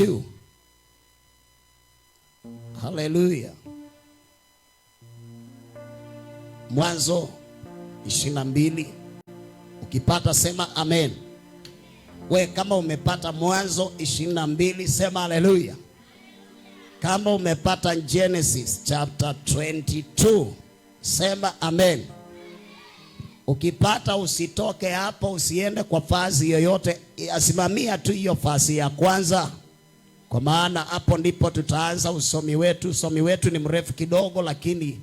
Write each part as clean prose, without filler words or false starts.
22. Haleluya. Mwanzo 22. Ukipata sema amen. We kama umepata Mwanzo 22 sema haleluya. Kama umepata Genesis chapter 22 sema amen. Ukipata usitoke hapo, usiende kwa fasi yoyote, asimamia tu hiyo fasi ya kwanza, kwa maana hapo ndipo tutaanza usomi wetu. Usomi wetu ni mrefu kidogo, lakini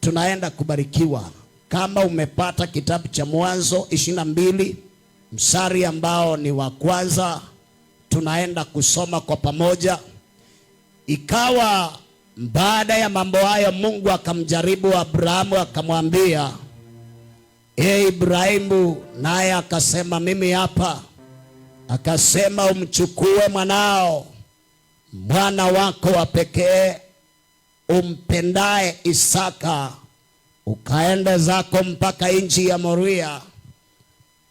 tunaenda kubarikiwa. Kama umepata kitabu cha Mwanzo 22 mstari ambao ni wa kwanza, tunaenda kusoma kwa pamoja. Ikawa baada ya mambo hayo, Mungu akamjaribu Abrahamu akamwambia, Ibrahimu, naye akasema mimi hapa. Akasema, umchukue mwanao, mwana wako wa pekee umpendaye Isaka, ukaende zako mpaka nchi ya Moria,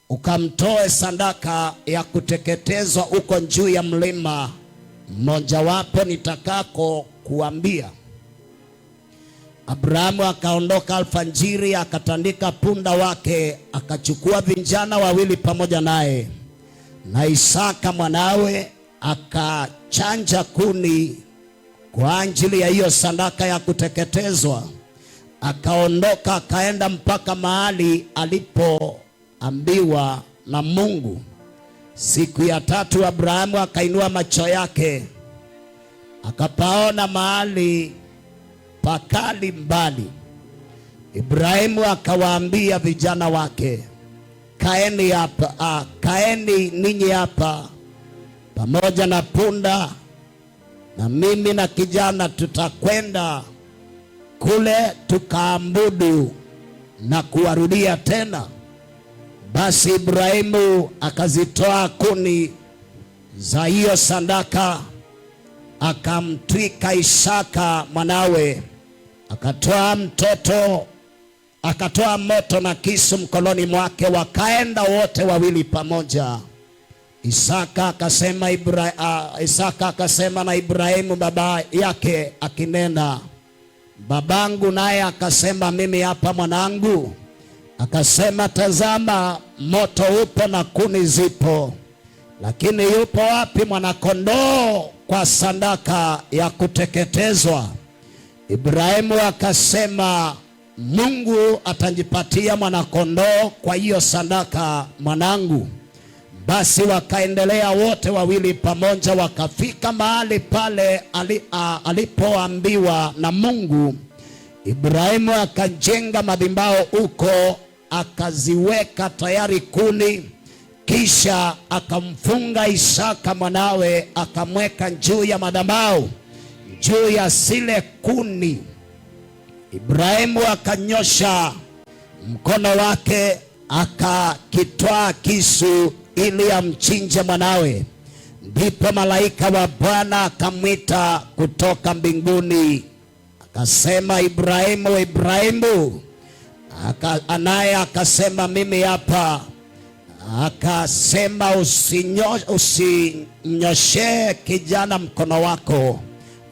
ukamtoe sadaka ya kuteketezwa uko juu ya mlima mmojawapo nitakako kuambia. Abrahamu akaondoka alfajiri, akatandika punda wake, akachukua vijana wawili pamoja naye na Isaka mwanawe, akachanja kuni kwa ajili ya hiyo sadaka ya kuteketezwa. Akaondoka akaenda mpaka mahali alipoambiwa na Mungu. Siku ya tatu Abrahamu akainua macho yake, akapaona mahali pakali mbali. Ibrahimu akawaambia vijana wake, kaeni hapa, kaeni ninyi hapa pamoja na punda, na mimi na kijana tutakwenda kule tukaabudu na kuwarudia tena. Basi Ibrahimu akazitoa kuni za hiyo sadaka, akamtwika Isaka mwanawe, akatoa moto na kisu mkononi mwake, wakaenda wote wawili pamoja. Isaka akasema na Ibrahimu baba yake akinena, babangu, naye akasema mimi hapa mwanangu. Akasema, tazama, moto upo na kuni zipo, lakini yupo wapi mwanakondoo kwa sadaka ya kuteketezwa? Ibrahimu akasema, Mungu atajipatia mwanakondoo kwa hiyo sadaka mwanangu. Basi wakaendelea wote wawili pamoja, wakafika mahali pale alipoambiwa na Mungu. Ibrahimu akajenga madhabahu huko, akaziweka tayari kuni, kisha akamfunga Isaka mwanawe, akamweka juu ya madhabahu, juu ya zile kuni. Ibrahimu akanyosha mkono wake, akakitwaa kisu ili amchinje mwanawe. Ndipo malaika wa Bwana akamwita kutoka mbinguni, akasema, Ibrahimu, Ibrahimu. Naye akasema, mimi hapa. Akasema, usinyoshe kijana mkono wako,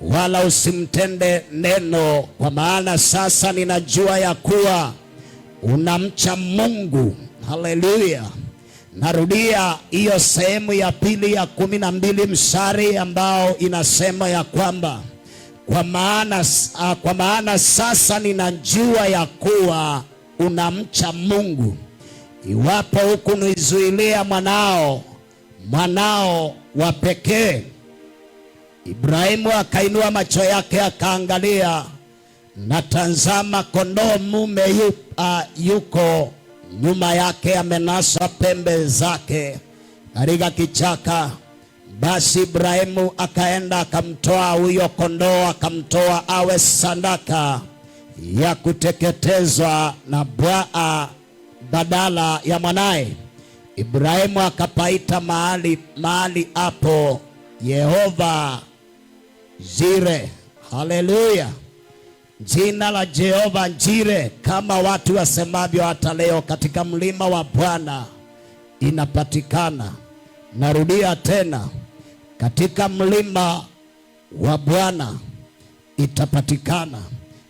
wala usimtende neno, kwa maana sasa ninajua ya kuwa unamcha Mungu. Haleluya. Narudia hiyo sehemu ya pili ya 12 mstari ambao inasema ya kwamba kwa maana sasa ninajua ya kuwa unamcha Mungu, iwapo hukunizuilia mwanao wa pekee. Ibrahimu akainua macho yake akaangalia, na tazama, kondoo mume yuko nyuma yake, amenasa pembe zake katika kichaka. Basi Ibrahimu akaenda akamtoa huyo kondoo, akamtoa awe sadaka ya kuteketezwa na badala ya mwanae. Ibrahimu akapaita mahali hapo Yehova Jire. Haleluya. Jina la Jehova Jire, kama watu wasemavyo hata leo, katika mlima wa Bwana inapatikana. Narudia tena, katika mlima wa Bwana itapatikana.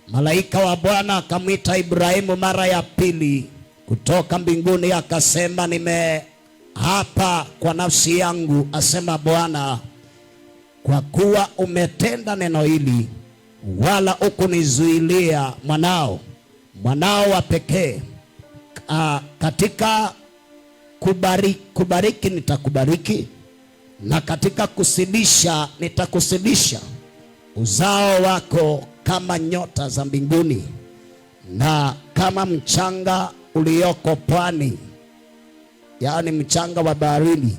Malaika wa Bwana akamwita Ibrahimu mara ya pili kutoka mbinguni, akasema, nimeapa kwa nafsi yangu, asema Bwana, kwa kuwa umetenda neno hili, wala hukunizuilia mwanao wa pekee. Katika kubariki nitakubariki, na katika kusidisha nitakusidisha. Uzao wako kama nyota za mbinguni na kama mchanga ulioko pwani, yaani mchanga wa baharini.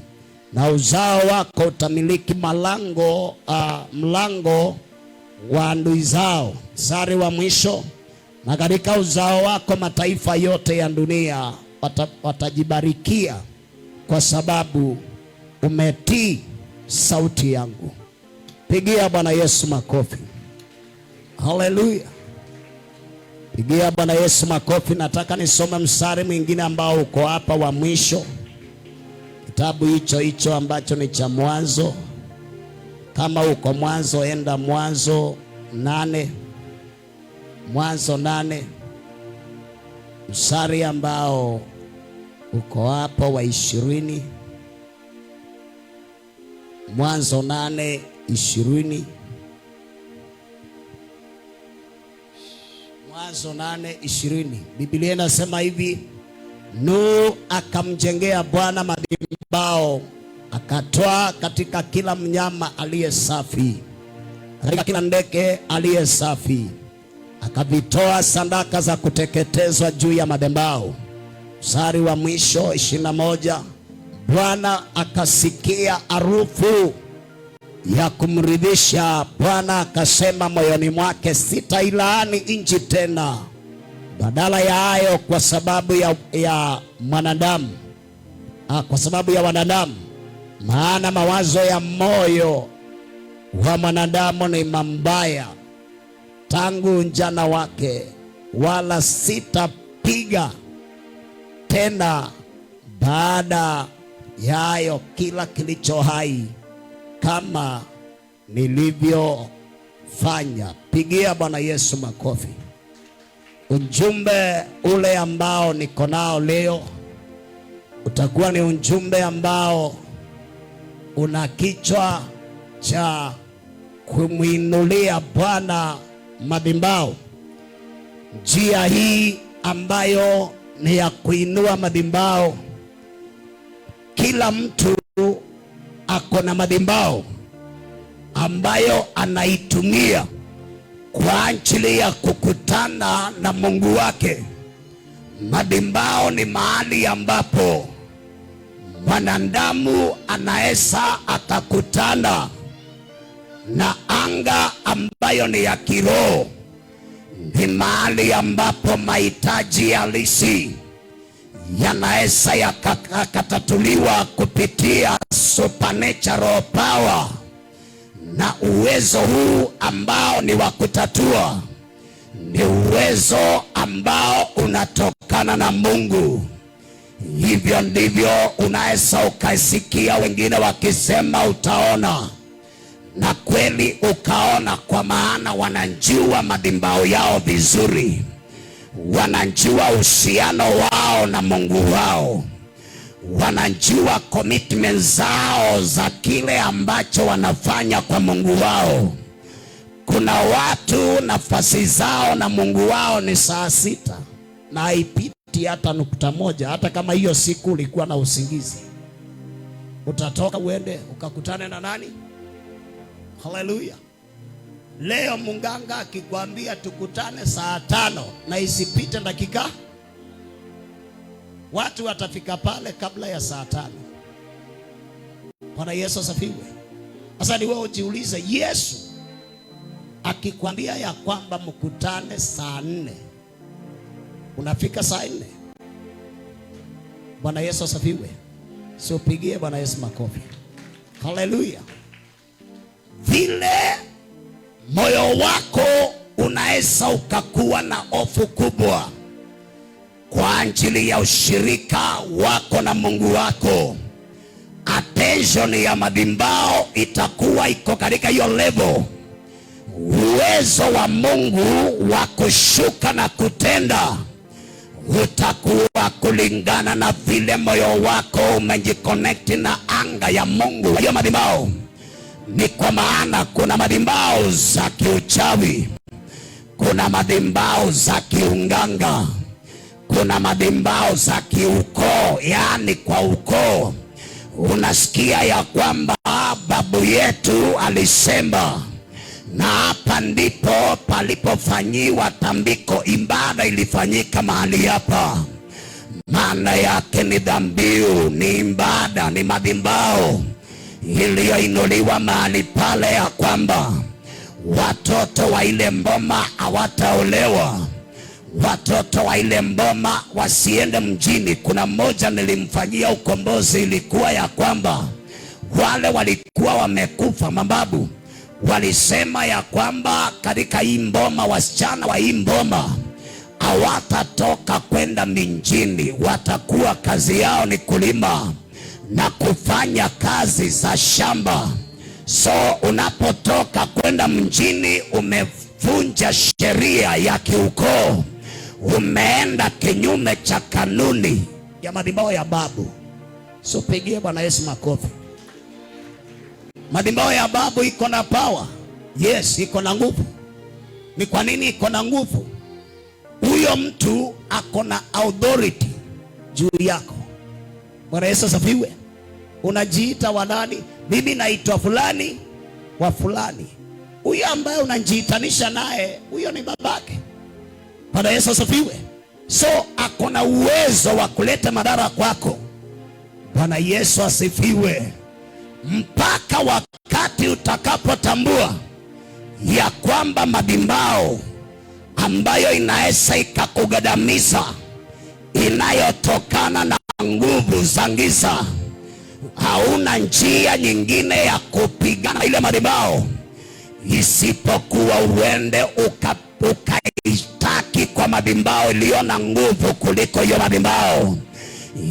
Na uzao wako utamiliki mlango wa adui zao. Mstari wa mwisho, na katika uzao wako mataifa yote ya dunia watajibarikia, kwa sababu umetii sauti yangu. Pigia Bwana Yesu makofi. Haleluya. Pigia Bwana Yesu makofi. Nataka nisome mstari mwingine ambao uko hapa wa mwisho, kitabu hicho ambacho ni cha Mwanzo. Kama uko Mwanzo, enda Mwanzo 8. Mwanzo 8 mstari ambao uko hapo wa 20. Mwanzo 8:20. Mwanzo 8:20. Biblia inasema hivi: Nuhu akamjengea Bwana madhabahu, akatoa katika kila mnyama aliye safi, katika kila ndege aliye safi, akavitoa sadaka za kuteketezwa juu ya madhabahu. Mstari wa mwisho 21. Bwana akasikia harufu ya kumridhisha. Bwana akasema moyoni mwake, sitailaani nchi tena badala ya hayo, kwa sababu ya mwanadamu, kwa sababu ya wanadamu, maana mawazo ya moyo wa mwanadamu ni mabaya tangu ujana wake, wala sitapiga tena baada ya hayo kila kilicho hai kama nilivyofanya. Pigia Bwana Yesu makofi. Ujumbe ule ambao niko nao leo utakuwa ni ujumbe ambao una kichwa cha kumwinulia Bwana madhabahu. Njia hii ambayo ni ya kuinua madhabahu, kila mtu ako na madhabahu ambayo anaitumia kwa ajili ya kukutana na Mungu wake. Madhabahu ni mahali ambapo mwanadamu anaweza akakutana na anga ambayo ni ya kiroho. Ni mahali ambapo mahitaji halisi yanaweza yakatatuliwa kupitia supernatural power, na uwezo huu ambao ni wa kutatua ni uwezo ambao unatokana na Mungu. Hivyo ndivyo unaweza ukasikia wengine wakisema utaona, na kweli ukaona, kwa maana wanajua madhabahu yao vizuri, wanajua uhusiano wao na Mungu wao, wanajua commitment zao za kile ambacho wanafanya kwa Mungu wao. Kuna watu nafasi zao na Mungu wao ni saa 6 na haipiti hata nukta moja. Hata kama hiyo siku ulikuwa na usingizi, utatoka uende ukakutane na nani? Haleluya. Leo munganga akikwambia tukutane saa 5 na isipite dakika, watu watafika pale kabla ya saa 5. Bwana Yesu asifiwe. Sasa ni wewe ujiulize, Yesu akikwambia ya kwamba mkutane saa 4, unafika saa 4? Bwana Yesu asifiwe. Sio, pigie Bwana Yesu makofi. Haleluya. Vile moyo wako unaweza ukakuwa na hofu kubwa kwa ajili ya ushirika wako na Mungu wako, dimension ya madhabahu itakuwa iko katika hiyo level, uwezo wa Mungu wa kushuka na kutenda utakuwa kulingana na vile moyo wako umejiconnect na anga ya Mungu. Hiyo madhabahu ni kwa maana kuna madhabahu za kiuchawi, kuna madhabahu za kiunganga, kuna madhabahu za kiukoo, yani kwa ukoo. Unasikia ya kwamba babu yetu alisema, na hapa ndipo palipofanyiwa tambiko, ibada ilifanyika mahali hapa. Maana yake ni dhambiu, ni ibada, ni madhabahu iliyoinuliwa mahali pale, ya kwamba watoto wa ile mboma hawataolewa, watoto wa ile mboma wasiende mjini. Kuna mmoja nilimfanyia ukombozi, ilikuwa ya kwamba wale walikuwa wamekufa mababu walisema ya kwamba katika hii mboma, wasichana wa hii mboma hawatatoka kwenda mjini, watakuwa kazi yao ni kulima na kufanya kazi za shamba. So unapotoka kwenda mjini, umevunja sheria ya kiukoo, umeenda kinyume cha kanuni ya madhabahu ya babu. So pigie Bwana Yesu makofi. Madhabahu ya babu iko na power. Yes, iko na nguvu. Ni kwa nini iko na nguvu? Huyo mtu ako na authority juu yako. Bwana Yesu asifiwe. Unajiita wa nani? Mimi naitwa fulani wa fulani. Huyo ambaye unajiitanisha naye, huyo ni babake. Bwana Yesu asifiwe. So ako na uwezo wa kuleta madhara kwako. Bwana Yesu asifiwe. Mpaka wakati utakapotambua ya kwamba madhabahu ambayo inaweza ikakugandamiza, inayotokana na nguvu za giza, hauna njia nyingine ya kupigana ile madhabahu isipokuwa uende ukaitaki kwa madhabahu iliyo na nguvu kuliko hiyo madhabahu.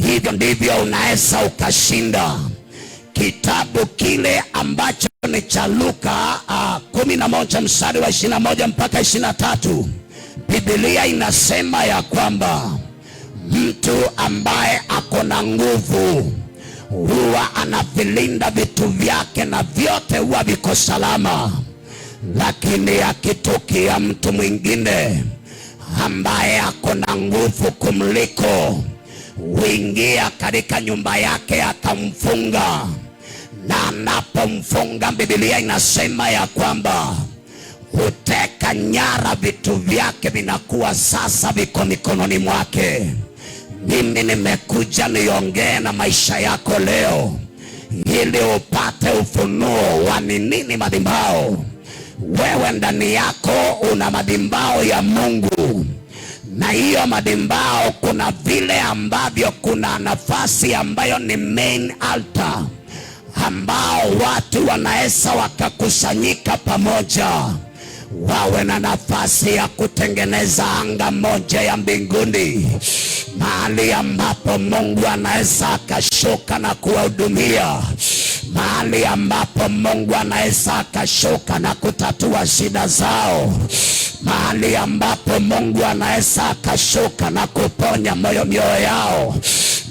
Hivyo ndivyo unaweza ukashinda. Kitabu kile ambacho ni cha Luka 11 mstari wa 21 mpaka 23, Biblia inasema ya kwamba mtu ambaye ako na nguvu huwa anavilinda vitu vyake na vyote huwa viko salama. Lakini akitokea mtu mwingine ambaye ako na nguvu kumliko, huingia katika nyumba yake akamfunga, na anapomfunga, Biblia inasema ya kwamba huteka nyara vitu vyake, vinakuwa sasa viko mikononi mwake. Mimi nimekuja niongee na maisha yako leo ili upate ufunuo wa nini madhabahu. Wewe ndani yako una madhabahu ya Mungu, na hiyo madhabahu kuna vile ambavyo kuna nafasi ambayo ni main altar, ambao watu wanaweza wakakusanyika pamoja, wawe na nafasi ya kutengeneza anga moja ya mbinguni, mahali ambapo Mungu anaweza akashuka na kuwahudumia, mahali ambapo Mungu anaweza akashuka na kutatua shida zao, mahali ambapo Mungu anaweza akashuka na kuponya mioyo yao,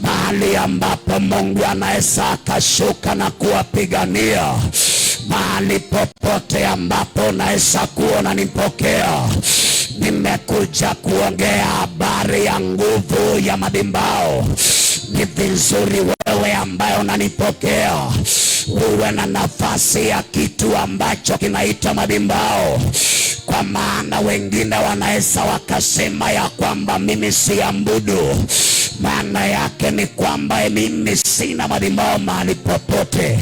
mahali ambapo Mungu anaweza akashuka na kuwapigania, mahali popote ambapo unaweza kuwa unanipokea. Nimekuja kuongea habari ya nguvu ya madhabahu. Ni vizuri wewe ambaye unanipokea uwe na nafasi ya kitu ambacho kinaitwa madhabahu. Kwa maana wengine wanaweza wakasema ya kwamba mimi siabudu. Maana yake ni kwamba mimi sina madhabahu mahali popote.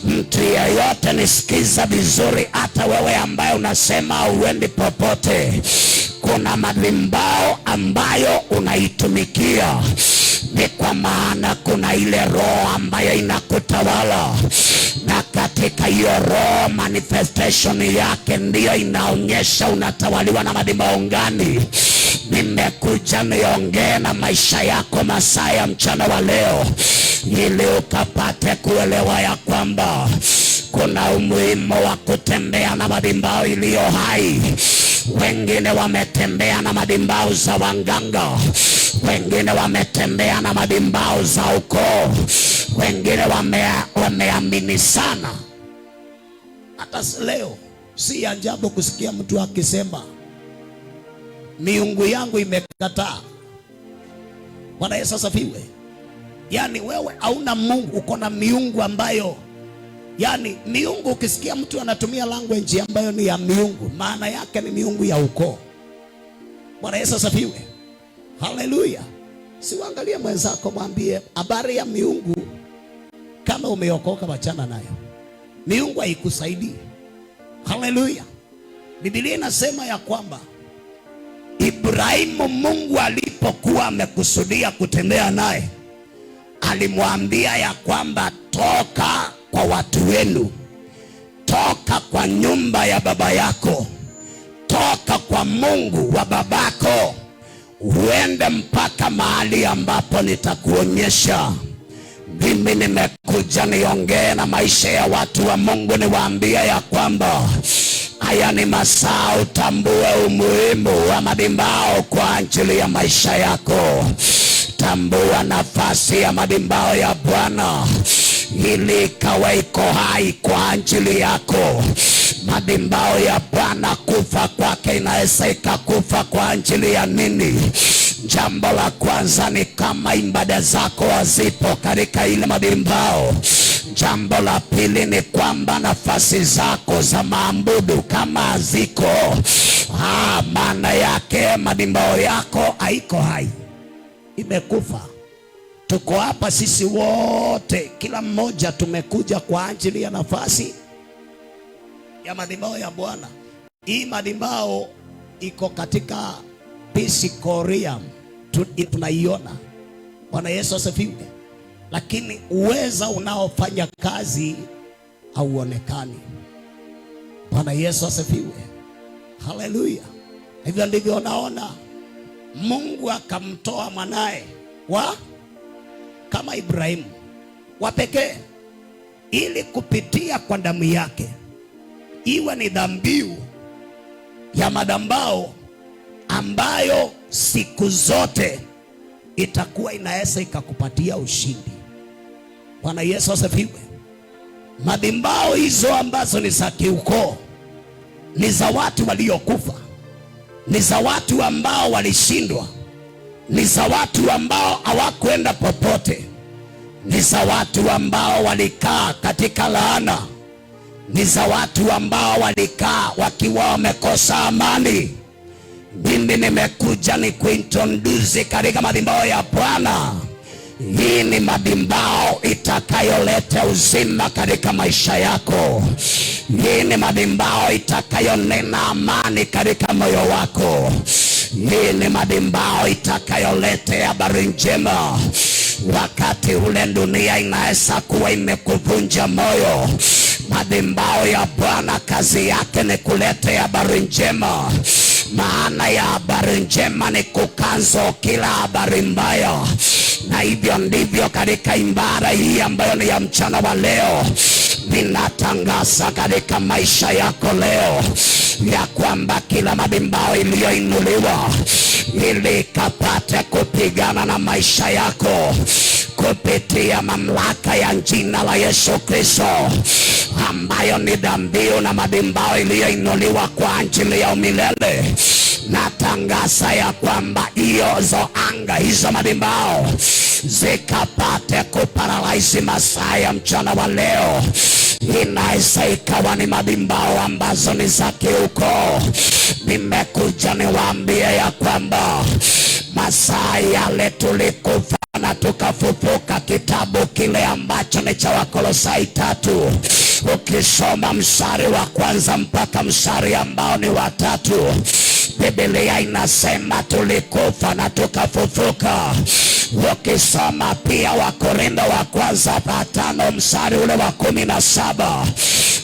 Mtu yeyote nisikiza vizuri, hata wewe ambaye unasema uendi popote, kuna madhabahu ambayo unaitumikia. Ni kwa maana kuna ile roho ambayo inakutawala, na katika hiyo roho manifestation yake ndiyo inaonyesha unatawaliwa na madhabahu gani. Nimekuja niongee na maisha yako masaa ya mchana wa leo, ili ukapate kuelewa ya kwamba kuna umuhimu wa kutembea na madhabahu iliyo hai. Wengine wametembea na madhabahu za waganga, wengine wametembea na madhabahu za ukoo, wengine wameamini sana. Hata leo si ajabu kusikia mtu akisema miungu yangu imekataa. Bwana Yesu asifiwe. Yani wewe hauna Mungu, uko na miungu ambayo, yani miungu, ukisikia mtu anatumia language ambayo ni ya miungu, maana yake ni miungu ya ukoo. Bwana Yesu asifiwe. Haleluya. Siangalie mwenzako, mwambie habari ya miungu. Kama umeokoka, wachana nayo. Miungu haikusaidii. Haleluya. Biblia inasema ya kwamba Ibrahimu, Mungu alipokuwa amekusudia kutembea naye, alimwambia ya kwamba toka kwa watu wenu, toka kwa nyumba ya baba yako, toka kwa Mungu wa babako, uende mpaka mahali ambapo nitakuonyesha. Mimi nimekuja niongee na maisha ya watu wa Mungu, niwaambia ya kwamba haya ni masaa utambue umuhimu wa madhabahu kwa ajili ya maisha yako. Tambua nafasi ya madhabahu ya Bwana ili ikawa iko hai kwa ajili yako. Madhabahu ya Bwana kufa kwake inaweza ikakufa kwa ajili ya nini? Jambo la kwanza ni kama ibada zako hazipo katika ile madhabahu. Jambo la pili ni kwamba nafasi zako za maabudu kama haziko, maana yake madhabahu yako haiko hai, imekufa. Tuko hapa sisi wote, kila mmoja tumekuja kwa ajili ya nafasi ya madhabahu ya Bwana. Hii madhabahu iko katika Piscorium, tunaiona. Bwana Yesu asifiwe. Lakini uweza unaofanya kazi hauonekani. Bwana Yesu asifiwe. Haleluya. Hivyo ndivyo unaona Mungu akamtoa mwanae kama Ibrahimu wa pekee, ili kupitia kwa damu yake iwe ni dhabihu ya madhabahu ambayo siku zote itakuwa inaweza ikakupatia ushindi. Bwana Yesu asifiwe. Madhabahu hizo ambazo ni za kiukoo, ni za watu waliokufa, ni za watu ambao walishindwa, ni za watu ambao hawakwenda popote, ni za watu ambao walikaa katika laana, ni za watu ambao walikaa wakiwa wamekosa amani. Mimi nimekuja ni kuintroduce katika madhabahu ya Bwana. Hii ni madhabahu itakayoleta uzima katika maisha yako. Hii ni madhabahu itakayonena amani katika moyo wako. Hii ni madhabahu itakayoleta habari njema wakati ule dunia inaweza kuwa imekuvunja moyo. Madhabahu ya Bwana kazi yake ni kuleta habari njema. Maana ya habari njema ni kukanzo kila habari mbaya. Na hivyo ndivyo katika ibada hii ambayo ni ya mchana wa leo, ninatangaza katika maisha yako leo ya kwamba kila madhabahu iliyoinuliwa ili kapate kupigana na maisha yako kupitia mamlaka ya jina la Yesu Kristo, ambayo ni dhabihu na madhabahu iliyoinuliwa kwa ajili ya umilele. Natangaza ya kwamba hizo anga, hizo madhabahu zikapate kuparalyze masaa ya mchana wa leo. Inaweza ikawa ni madhabahu ambazo ni za kiukoo. Nimekuja niwaambie ya kwamba masaa yale tulikufa na tukafufuka, kitabu kile ambacho ni cha Wakolosai 3, ukisoma mstari wa kwanza mpaka mstari ambao ni wa 3, Biblia inasema tulikufa na tukafufuka. Ukisoma pia Wakorintho wa kwanza 5 mstari ule wa 17,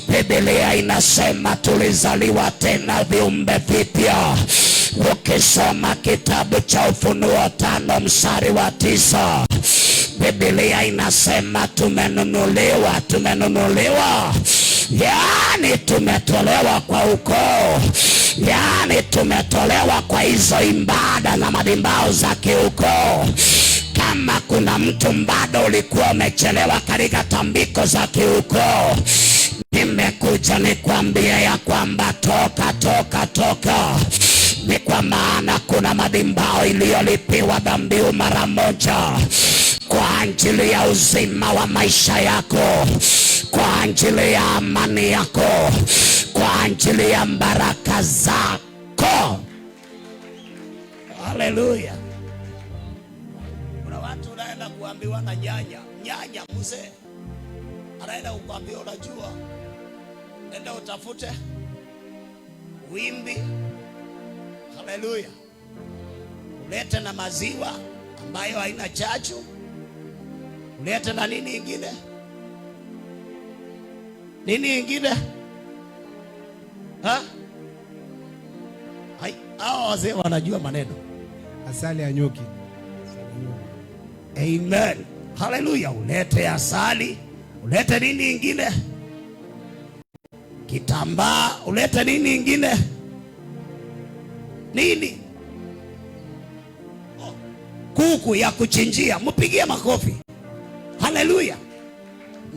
Biblia inasema tulizaliwa tena viumbe vipya. Ukisoma kitabu cha Ufunuo 5 mstari wa 9, Biblia inasema tumenunuliwa, tumenunuliwa. Yani tumetolewa kwa ukoo, yani tumetolewa kwa hizo ibada na madhabahu za kiukoo. Kama kuna mtu bado ulikuwa umechelewa katika tambiko za kiukoo, nimekuja nikwambia ya kwamba toka, toka, toka. Ni kwa maana kuna madhabahu iliyolipiwa dhabihu mara moja kwa ajili ya uzima wa maisha yako, kwa ajili ya amani yako, kwa ajili ya baraka zako. Haleluya. Kuna watu unaenda kuambiwa na nyanya mzee, anaenda kukwambia unajua, enda utafute wimbi. Haleluya. Ulete na maziwa ambayo haina chachu, ulete na nini ingine, nini ingine, ha? Hao wazee wanajua maneno. Asali ya nyuki. Amen. Haleluya. Ulete asali, ulete nini ingine, kitambaa, ulete nini ingine, nini, kuku ya kuchinjia. Mpigie makofi. Haleluya.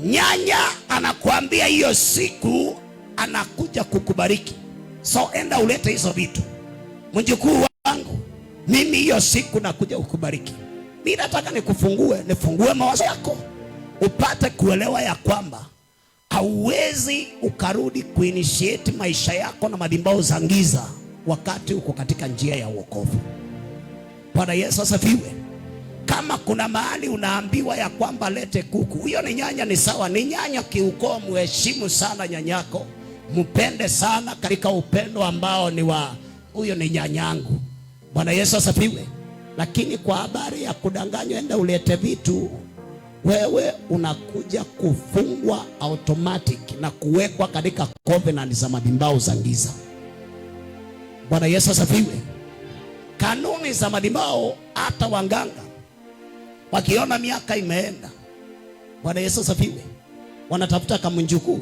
Nyanya anakuambia hiyo siku anakuja kukubariki, so enda ulete hizo vitu. Mjukuu wangu, mimi hiyo siku nakuja kukubariki. Mimi nataka nifungue mawazo yako, upate kuelewa ya kwamba hauwezi ukarudi kuinitiate maisha yako na madhabahu za giza wakati uko katika njia ya wokovu. Bwana Yesu asifiwe. Kama kuna mahali unaambiwa ya kwamba lete kuku, huyo ni nyanya, ni sawa, ni nyanya kiukoo. Mheshimu sana nyanyako, mpende sana katika upendo ambao ni wa huyo ni nyanyangu. Bwana Yesu asifiwe. Lakini kwa habari ya kudanganywa enda ulete vitu, wewe unakuja kufungwa automatic na kuwekwa katika covenant za madhabahu za giza. Bwana Yesu asifiwe. Kanuni za madhabahu, hata wanganga wakiona miaka imeenda, Bwana Yesu asifiwe, wanatafuta kama mjukuu.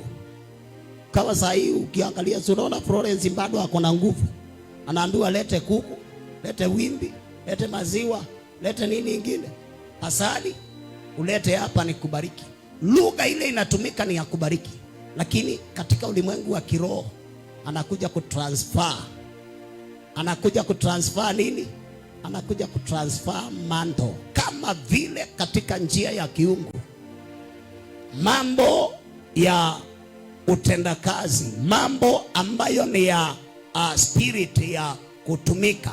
Kama saa hii ukiangalia, unaona Florence bado ako na nguvu, anaambiwa lete kuku, lete wimbi, lete maziwa, lete nini ingine, asali, ulete hapa nikubariki. Lugha ile inatumika ni ya kubariki, lakini katika ulimwengu wa kiroho anakuja kutransfer. Anakuja kutransfer nini? Anakuja kutransfer manto. Kama vile katika njia ya kiungu, mambo ya utendakazi, mambo ambayo ni ya spirit ya kutumika,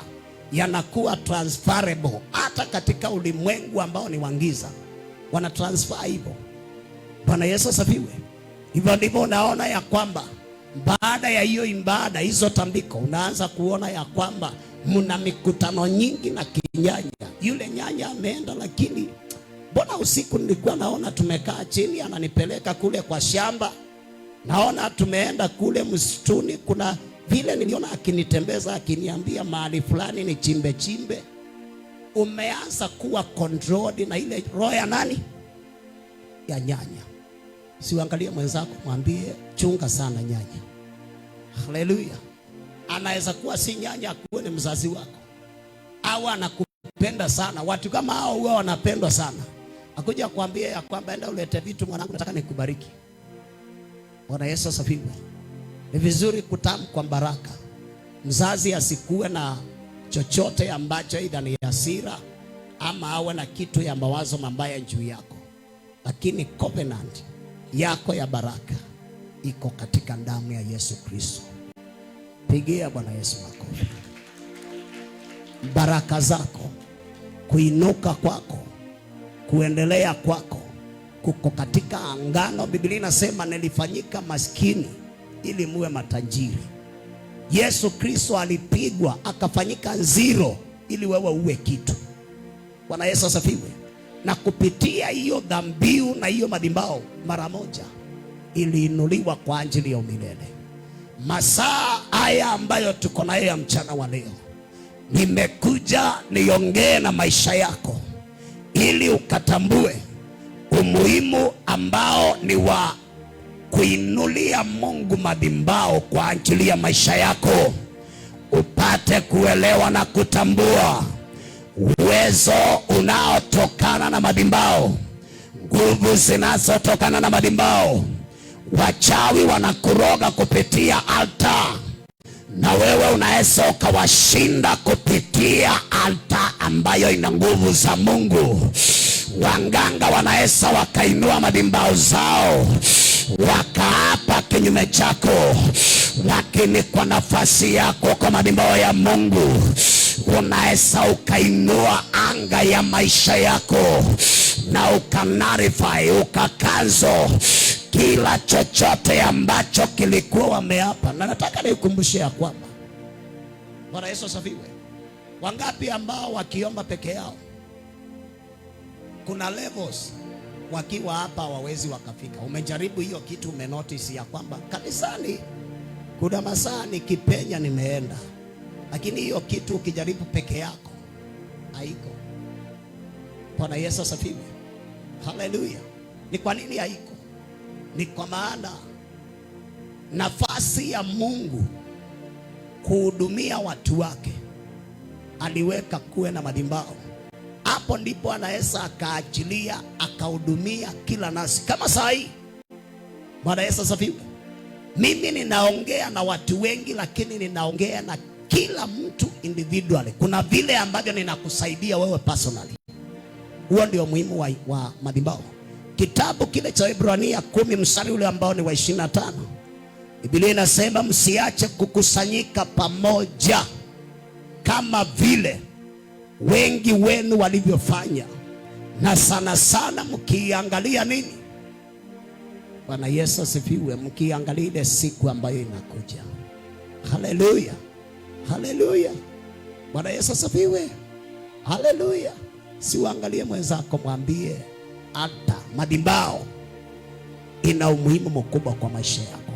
yanakuwa transferable. Hata katika ulimwengu ambao ni wangiza wana transfer hivyo. Bwana Yesu asifiwe. Hivyo ndivyo unaona ya kwamba baada ya hiyo ibada, hizo tambiko, unaanza kuona ya kwamba mna mikutano nyingi na kinyanya. Yule nyanya ameenda, lakini mbona usiku nilikuwa naona tumekaa chini, ananipeleka kule kwa shamba, naona tumeenda kule msituni, kuna vile niliona akinitembeza, akiniambia mahali fulani ni chimbe chimbe. Umeanza kuwa controlled na ile roho ya nani? Ya nyanya. Siangalie mwenzako, mwambie chunga sana nyanya. Haleluya. Anaweza kuwa si nyanya, kuwa ni mzazi wako, au anakupenda sana. Watu kama hao huwa wanapendwa sana. Akuja kuambia ya kwamba enda ulete vitu mwanangu, nataka nikubariki. Bwana Yesu asifiwe. Ni vizuri kutamka baraka. Mzazi asikuwe na chochote ambacho aidha ni hasira ama awe na kitu ya mawazo mabaya juu yako, lakini covenant yako ya baraka iko katika damu ya Yesu Kristo. Pigia Bwana Yesu makofi. Baraka zako, kuinuka kwako, kuendelea kwako kuko katika angano. Biblia inasema nilifanyika maskini ili muwe matajiri. Yesu Kristo alipigwa akafanyika zero ili wewe uwe kitu. Bwana Yesu asifiwe. Na kupitia hiyo dhabihu na hiyo madhabahu mara moja iliinuliwa kwa ajili ya umilele. Masaa haya ambayo tuko nayo ya mchana wa leo, nimekuja niongee na maisha yako ili ukatambue umuhimu ambao ni wa kuinulia Mungu madhabahu kwa ajili ya maisha yako, upate kuelewa na kutambua uwezo unaotokana na madhabahu, nguvu zinazotokana na madhabahu. Wachawi wanakuroga kupitia altar, na wewe unaweza ukawashinda kupitia altar ambayo ina nguvu za Mungu. Wanganga wanaweza wakainua madhabahu zao wakaapa kinyume chako, lakini kwa nafasi yako kwa madhabahu ya Mungu unaweza ukainua anga ya maisha yako na ukanarify, ukakanzo kila chochote ambacho kilikuwa wameapa. Na nataka nikukumbushe ya kwamba, Bwana Yesu asifiwe, wangapi ambao wakiomba peke yao, kuna levels wakiwa hapa hawawezi wakafika. Umejaribu hiyo kitu, umenotice ya kwamba kanisani kuna masaa nikipenya nimeenda, lakini hiyo kitu ukijaribu peke yako haiko. Bwana Yesu asifiwe, haleluya. Ni kwa nini haiko? Ni kwa maana nafasi ya Mungu kuhudumia watu wake aliweka kuwe na madhabahu. Hapo ndipo anaweza akaachilia akahudumia kila nasi. Kama saa hii, Bwana Yesu asifiwe, mimi ninaongea na watu wengi, lakini ninaongea na kila mtu individually. Kuna vile ambavyo ninakusaidia wewe personally. Huo ndio muhimu wa madhabahu. Kitabu kile cha Ibrania 10 mstari ule ambao ni wa 25, Biblia inasema msiache kukusanyika pamoja kama vile wengi wenu walivyofanya, na sana sana mkiangalia nini? Bwana Yesu asifiwe, mkiangalia ile siku ambayo inakuja. Haleluya, haleluya. Bwana Yesu asifiwe, haleluya. Si uangalie mwenzako, mwambie hata madhabahu ina umuhimu mkubwa kwa maisha yako.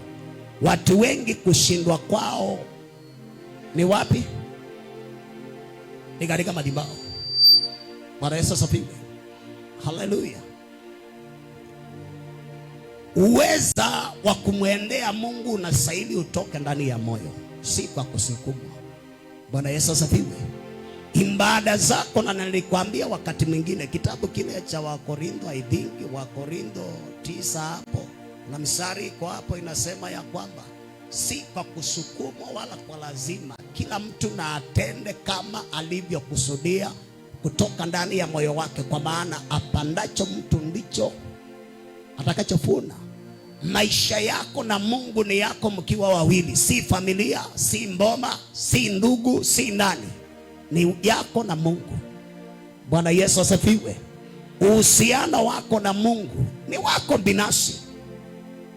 Watu wengi kushindwa kwao ni wapi? Ni katika madhabahu. Bwana Yesu asifiwe, haleluya. Uweza wa kumwendea Mungu unastahili utoke ndani ya moyo, si kwa kusukumwa. Bwana Yesu asifiwe. Ibada zako, na nilikwambia wakati mwingine kitabu kile cha Wakorintho, I think Wakorintho 9 hapo na mstari iko hapo inasema ya kwamba si kwa kusukumwa wala kwa lazima, kila mtu na atende kama alivyokusudia kutoka ndani ya moyo wake, kwa maana apandacho mtu ndicho atakachovuna. Maisha yako na Mungu ni yako mkiwa wawili, si familia, si mboma, si ndugu, si nani, ni yako na Mungu. Bwana Yesu asifiwe. Uhusiano wako na Mungu ni wako binafsi,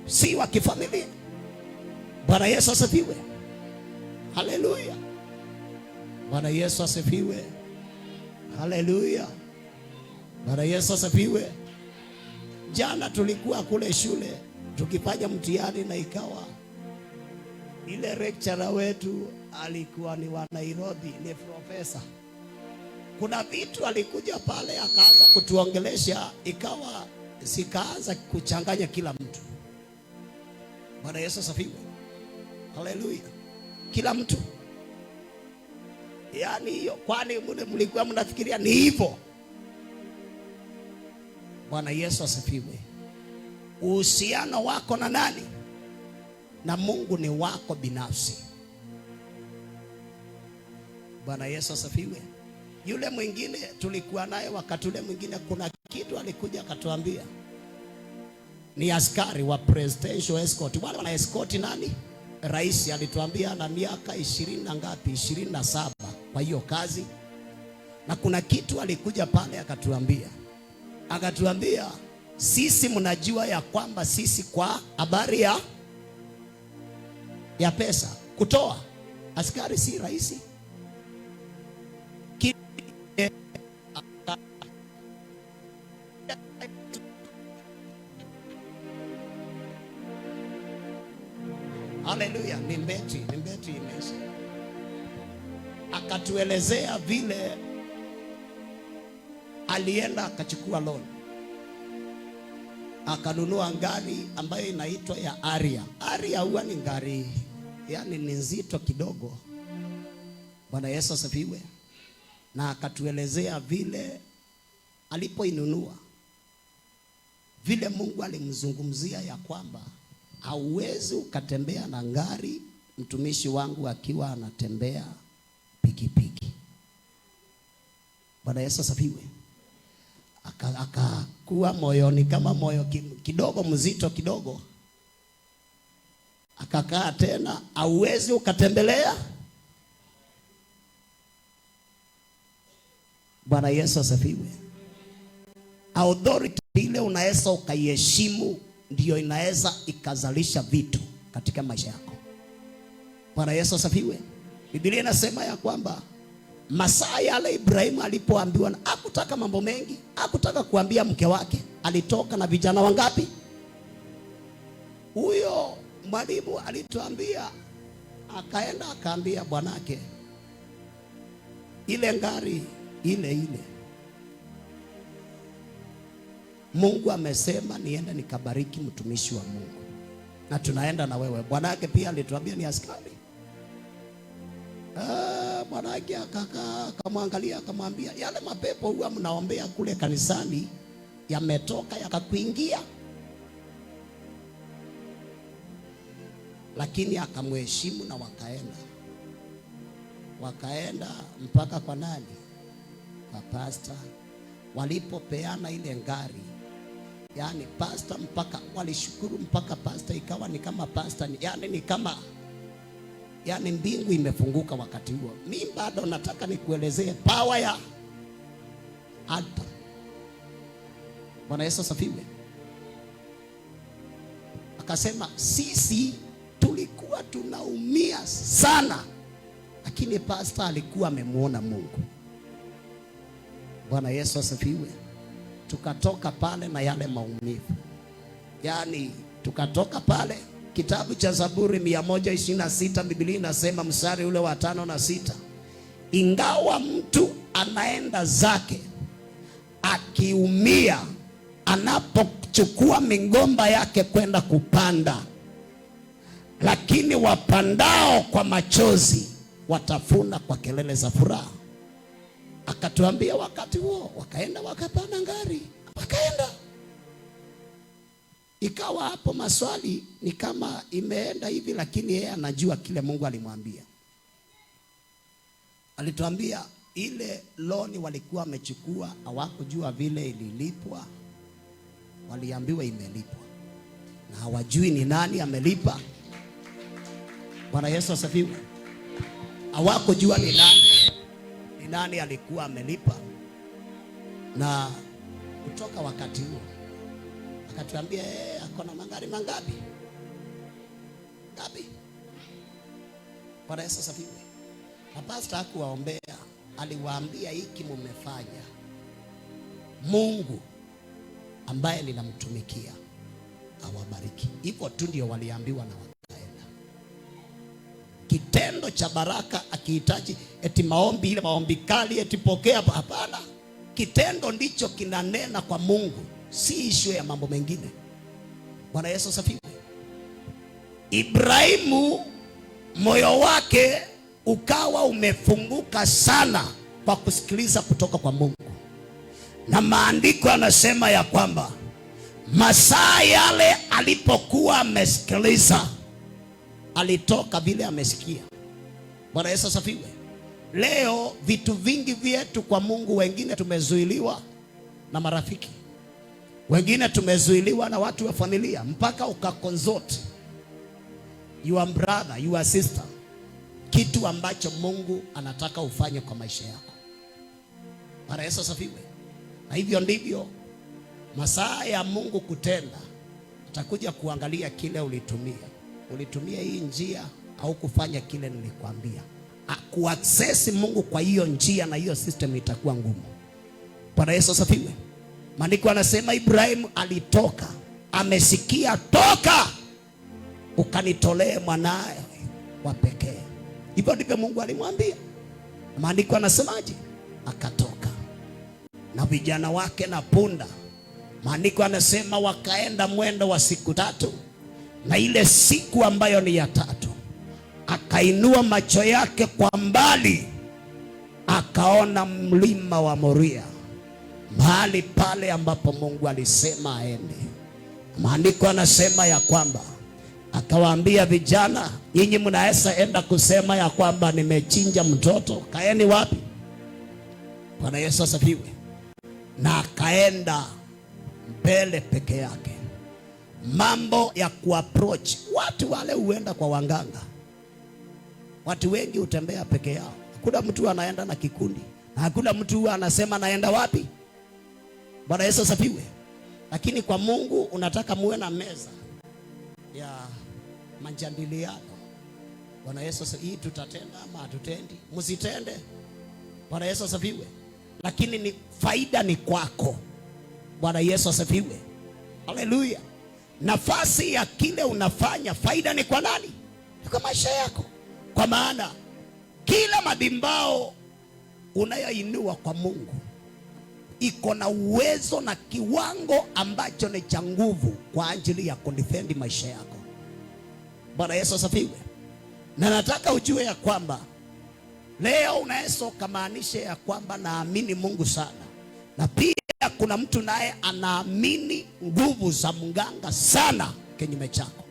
si wa kifamilia. Bwana Yesu asifiwe, haleluya. Bwana Yesu asifiwe, haleluya. Bwana Yesu asifiwe. Jana tulikuwa kule shule tukifanya mtihani, na ikawa ile lecturer wetu alikuwa ni wa Nairobi, ni profesa. Kuna vitu alikuja pale akaanza kutuongelesha, ikawa sikaanza kuchanganya kila mtu. Bwana Yesu asifiwe, haleluya. Kila mtu, yani hiyo, kwani mlikuwa mnafikiria ni hivyo? Bwana Yesu asifiwe. Uhusiano wako na nani? Na Mungu ni wako binafsi. Bwana Yesu asifiwe. Yule mwingine tulikuwa naye wakati ule mwingine, kuna kitu alikuja akatuambia, ni askari wa presidential escort, wale wana escort nani? Rais. Alituambia na miaka 20 na ngapi, 27 kwa hiyo kazi. Na kuna kitu alikuja pale akatuambia sisi mnajua ya kwamba sisi kwa habari ya pesa kutoa, askari si rahisi. Haleluya, ni mbeti imesha. Akatuelezea vile alienda akachukua loan, akanunua gari ambayo inaitwa ya Aria. Aria huwa ni gari yani ni nzito kidogo. Bwana Yesu asifiwe. Na akatuelezea vile alipoinunua, vile Mungu alimzungumzia ya kwamba hauwezi ukatembea na gari mtumishi wangu akiwa anatembea pikipiki. Bwana Yesu asifiwe. Akakuwa moyoni kama moyo kidogo mzito kidogo, akakaa tena, hauwezi ukatembelea. Bwana Yesu asifiwe. Authority ile unaweza ukaiheshimu ndio inaweza ikazalisha vitu katika maisha yako. Bwana Yesu asifiwe. Biblia inasema ya kwamba masaa yale Ibrahimu alipoambiwa, hakutaka mambo mengi, hakutaka kuambia mke wake. Alitoka na vijana wangapi? Huyo mwalimu alituambia, akaenda akaambia bwanake, ile ngari ile Mungu amesema niende nikabariki mtumishi wa Mungu, na tunaenda na wewe. Bwanake pia alituambia ni askari. Bwanake akamwangalia akamwambia, yale mapepo huwa mnaombea kule kanisani yametoka yakakuingia. Lakini akamheshimu na wakaenda mpaka kwa nani? Kwa pastor. Walipopeana ile ngari, yani pastor mpaka walishukuru, mpaka pastor ikawa ni kama pastor, yani ni kama yani mbingu imefunguka wakati huo. Mimi bado nataka nikuelezee power ya altar. Bwana Yesu asifiwe. Akasema sisi tulikuwa tunaumia sana, lakini pastor alikuwa amemuona Mungu. Bwana Yesu asifiwe. Tukatoka pale na yale maumivu. Yani tukatoka pale. Kitabu cha Zaburi 126 Biblia inasema mstari ule wa 5 na 6, ingawa mtu anaenda zake akiumia anapochukua migomba yake kwenda kupanda, lakini wapandao kwa machozi watafuna kwa kelele za furaha. Akatuambia wakati huo wakaenda wakapanda ngari, wakaenda. Ikawa hapo maswali ni kama imeenda hivi, lakini yeye anajua kile Mungu alimwambia. Alituambia ile loni walikuwa wamechukua, hawakujua vile ililipwa. Waliambiwa imelipwa na hawajui ni nani amelipa. Bwana Yesu asifiwe. Hawakujua ni nani alikuwa amelipa. Na kutoka wakati huo akatuambia ako na magari mangapi? Ngapi? Bwana Yesu asifiwe. Na pastor hakuwaombea, aliwaambia hiki mmefanya, Mungu ambaye ninamtumikia awabariki. Hivyo tu ndio waliambiwa na wakaenda. Kitendo cha baraka akihitaji eti maombi, ile maombi kali eti pokea, hapana. Kitendo ndicho kinanena kwa Mungu, si issue ya mambo mengine. Bwana Yesu asifiwe. Ibrahimu moyo wake ukawa umefunguka sana kwa kusikiliza kutoka kwa Mungu. Na maandiko yanasema ya kwamba masaa yale alipokuwa amesikiliza, alitoka vile amesikia. Bwana Yesu asifiwe. Leo vitu vingi vyetu kwa Mungu, wengine tumezuiliwa na marafiki, wengine tumezuiliwa na watu wa familia, mpaka ukakonsult your brother, your sister, kitu ambacho Mungu anataka ufanye kwa maisha yako. Bwana Yesu asifiwe. Na hivyo ndivyo masaa ya Mungu kutenda. Utakuja kuangalia kile ulitumia hii njia au kufanya kile nilikwambia. Kuaccess Mungu kwa hiyo njia na hiyo system itakuwa ngumu. Bwana Yesu asifiwe. Maandiko anasema Ibrahimu alitoka, amesikia, toka ukanitolee mwanae wa pekee. Hivyo ndivyo Mungu alimwambia. Maandiko anasemaje? Akatoka. na vijana wake na punda. Maandiko anasema wakaenda mwendo wa siku 3, na ile siku ambayo ni ya 3 akainua macho yake kwa mbali, akaona mlima wa Moria, mahali pale ambapo Mungu alisema aende. Maandiko anasema ya kwamba akawaambia vijana, nyinyi mnaweza enda kusema ya kwamba nimechinja mtoto, kaeni wapi? Bwana Yesu asifiwe. Na akaenda mbele peke yake. Mambo ya kuapproach watu wale huenda kwa wanganga. Watu wengi hutembea peke yao. Hakuna mtu anaenda na kikundi, na hakuna mtu anasema naenda wapi. Bwana Yesu asifiwe. Lakini kwa Mungu unataka muwe na meza ya majadiliano. Bwana Yesu asifiwe. Hii tutatenda ama hatutendi? Msitende. Bwana Yesu asifiwe. Lakini ni faida ni kwako. Bwana Yesu asifiwe. Haleluya. Nafasi ya kile unafanya, faida ni kwa nani? Ni kwa maisha yako. Kwa maana kila madhimbao unayoinua kwa Mungu iko na uwezo na kiwango ambacho ni cha nguvu kwa ajili ya kudefend maisha yako. Bwana Yesu asifiwe. Na nataka ujue ya kwamba leo unaweza kumaanisha ya kwamba naamini Mungu sana, na pia kuna mtu naye anaamini nguvu za mganga sana kinyume chako.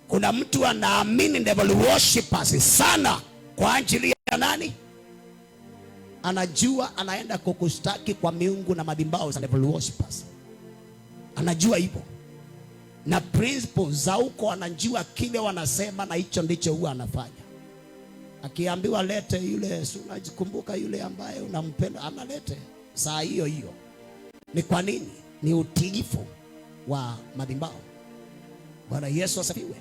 Kuna mtu anaamini devil worshipers sana kwa ajili ya nani? Anajua anaenda kukustaki kwa miungu na madhimbao za devil worshipers. Anajua hivyo. Na principles za huko anajua kile wanasema, na hicho ndicho huwa anafanya. Akiambiwa lete yule, unajikumbuka yule ambaye unampenda, analete saa hiyo hiyo. Ni kwa nini? Ni utiifu wa madhimbao. Bwana Yesu asifiwe.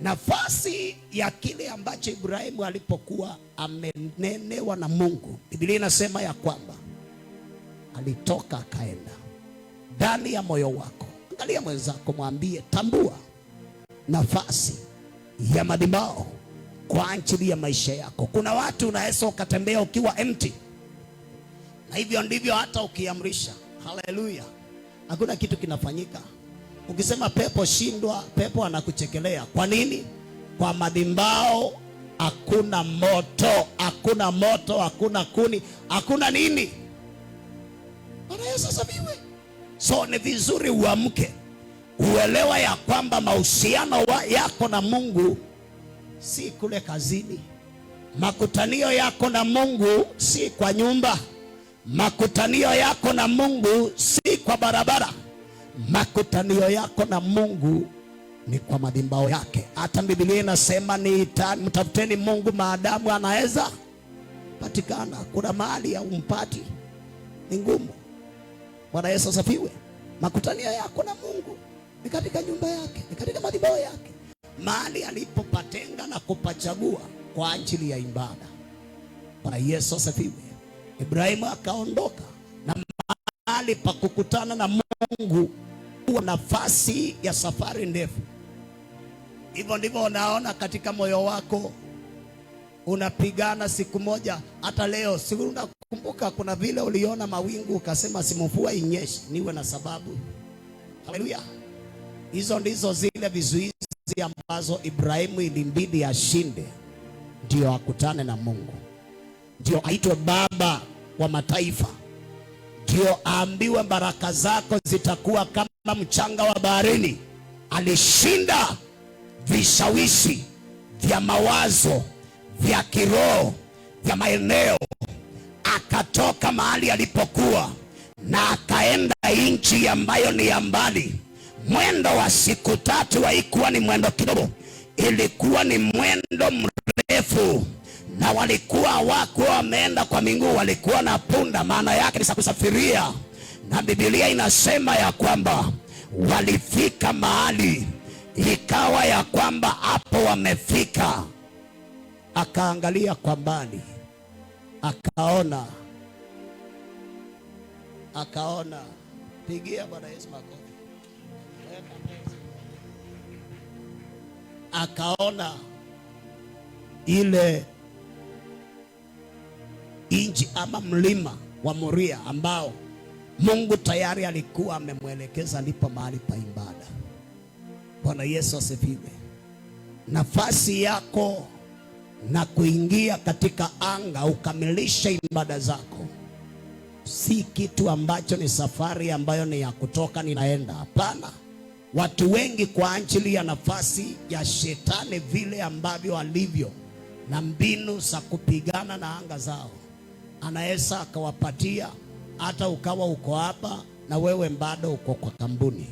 Nafasi ya kile ambacho Ibrahimu alipokuwa amenenewa na Mungu, Biblia inasema ya kwamba alitoka akaenda. Ndani ya moyo wako, angalia mwenzako, mwambie tambua nafasi ya madhimbao kwa ajili ya maisha yako. Kuna watu unaweza ukatembea ukiwa empty, na hivyo ndivyo hata ukiamrisha. Haleluya. Hakuna kitu kinafanyika. Ukisema pepo shindwa, pepo anakuchekelea. Kwa nini? Kwa madhimbao hakuna moto, hakuna moto, hakuna kuni, hakuna nini. Bwana Yesu asifiwe. So ni vizuri uamke, uelewa ya kwamba mahusiano yako na Mungu si kule kazini. Makutanio yako na Mungu si kwa nyumba. Makutanio yako na Mungu si kwa barabara. Makutanio yako na Mungu ni kwa madhimbao yake. Hata Biblia inasema mtafuteni Mungu maadamu anaweza patikana. Kuna mahali ya umpati ni ngumu. Bwana Yesu asifiwe. Makutanio yako na Mungu ni katika nyumba yake, ni katika madhimbao yake, mahali alipopatenga na kupachagua kwa ajili ya ibada. Bwana Yesu asifiwe. Ibrahimu akaondoka na mahali pa kukutana na Mungu kwa nafasi ya safari ndefu. Hivyo ndivyo unaona katika moyo wako unapigana siku moja. Hata leo si unakumbuka kuna vile uliona mawingu ukasema si mvua inyeshe niwe na sababu. Haleluya. Hizo ndizo zile vizuizi ambazo Ibrahimu ilimbidi ashinde ndio akutane na Mungu, ndio aitwe baba wa mataifa, ndio aambiwe baraka zako zitakuwa kama mchanga wa baharini. Alishinda vishawishi vya mawazo vya kiroho vya maeneo, akatoka mahali alipokuwa na akaenda nchi ambayo ni ya mbali. Mwendo wa siku 3 haikuwa ni mwendo kidogo, ilikuwa ni mwendo mrefu, na walikuwa wako wameenda kwa miguu, walikuwa na punda, maana yake ni kusafiria. Na Biblia inasema ya kwamba walifika mahali, ikawa ya kwamba hapo wamefika, akaangalia kwa mbali, akaona, pigia Bwana Yesu makofi. Akaona ile inji ama mlima wa Moria ambao Mungu tayari alikuwa amemwelekeza ndipo mahali pa ibada. Bwana Yesu asifiwe. Nafasi yako na kuingia katika anga ukamilishe ibada zako si kitu ambacho ni safari ambayo ni ya kutoka ninaenda. Hapana. Watu wengi kwa ajili ya nafasi ya shetani vile ambavyo alivyo na mbinu za kupigana na anga zao, anaweza akawapatia hata ukawa uko hapa na wewe bado uko kwa kampuni,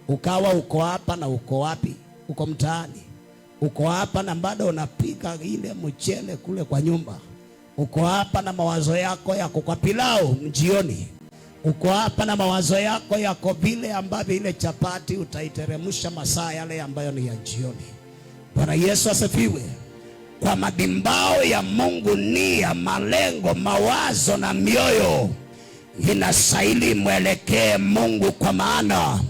ukawa uko hapa na uko wapi, uko mtaani, uko hapa na bado unapika ile mchele kule kwa nyumba, uko hapa na mawazo yako yako kwa pilau mjioni, uko hapa na mawazo yako yako vile ambavyo ile chapati utaiteremsha masaa yale ambayo ni ya jioni. Bwana Yesu asifiwe. Kwa madimbao ya Mungu nia, malengo, mawazo na mioyo inastahili mwelekee Mungu, kwa maana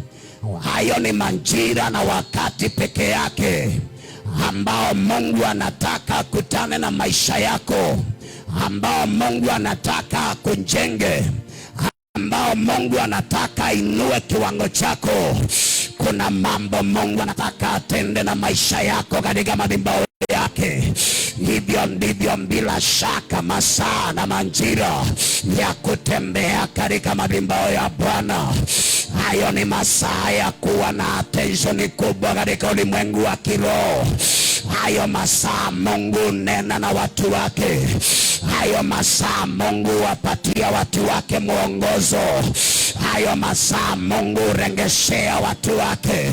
hayo ni majira na wakati peke yake ambao Mungu anataka kutane na maisha yako, ambao Mungu anataka kunjenge, ambao Mungu anataka inue kiwango chako. Kuna mambo Mungu anataka atende na maisha yako katika madimbao yake. Hivyo ndivyo bila shaka masaa na majira ya kutembea katika madimbao ya Bwana. Hayo ni masaa ya kuwa na attention kubwa katika ulimwengu wa kiroho. Hayo masaa Mungu nena na watu wake. Hayo masaa Mungu wapatia watu wake mwongozo. Hayo masaa Mungu rengeshea watu wake.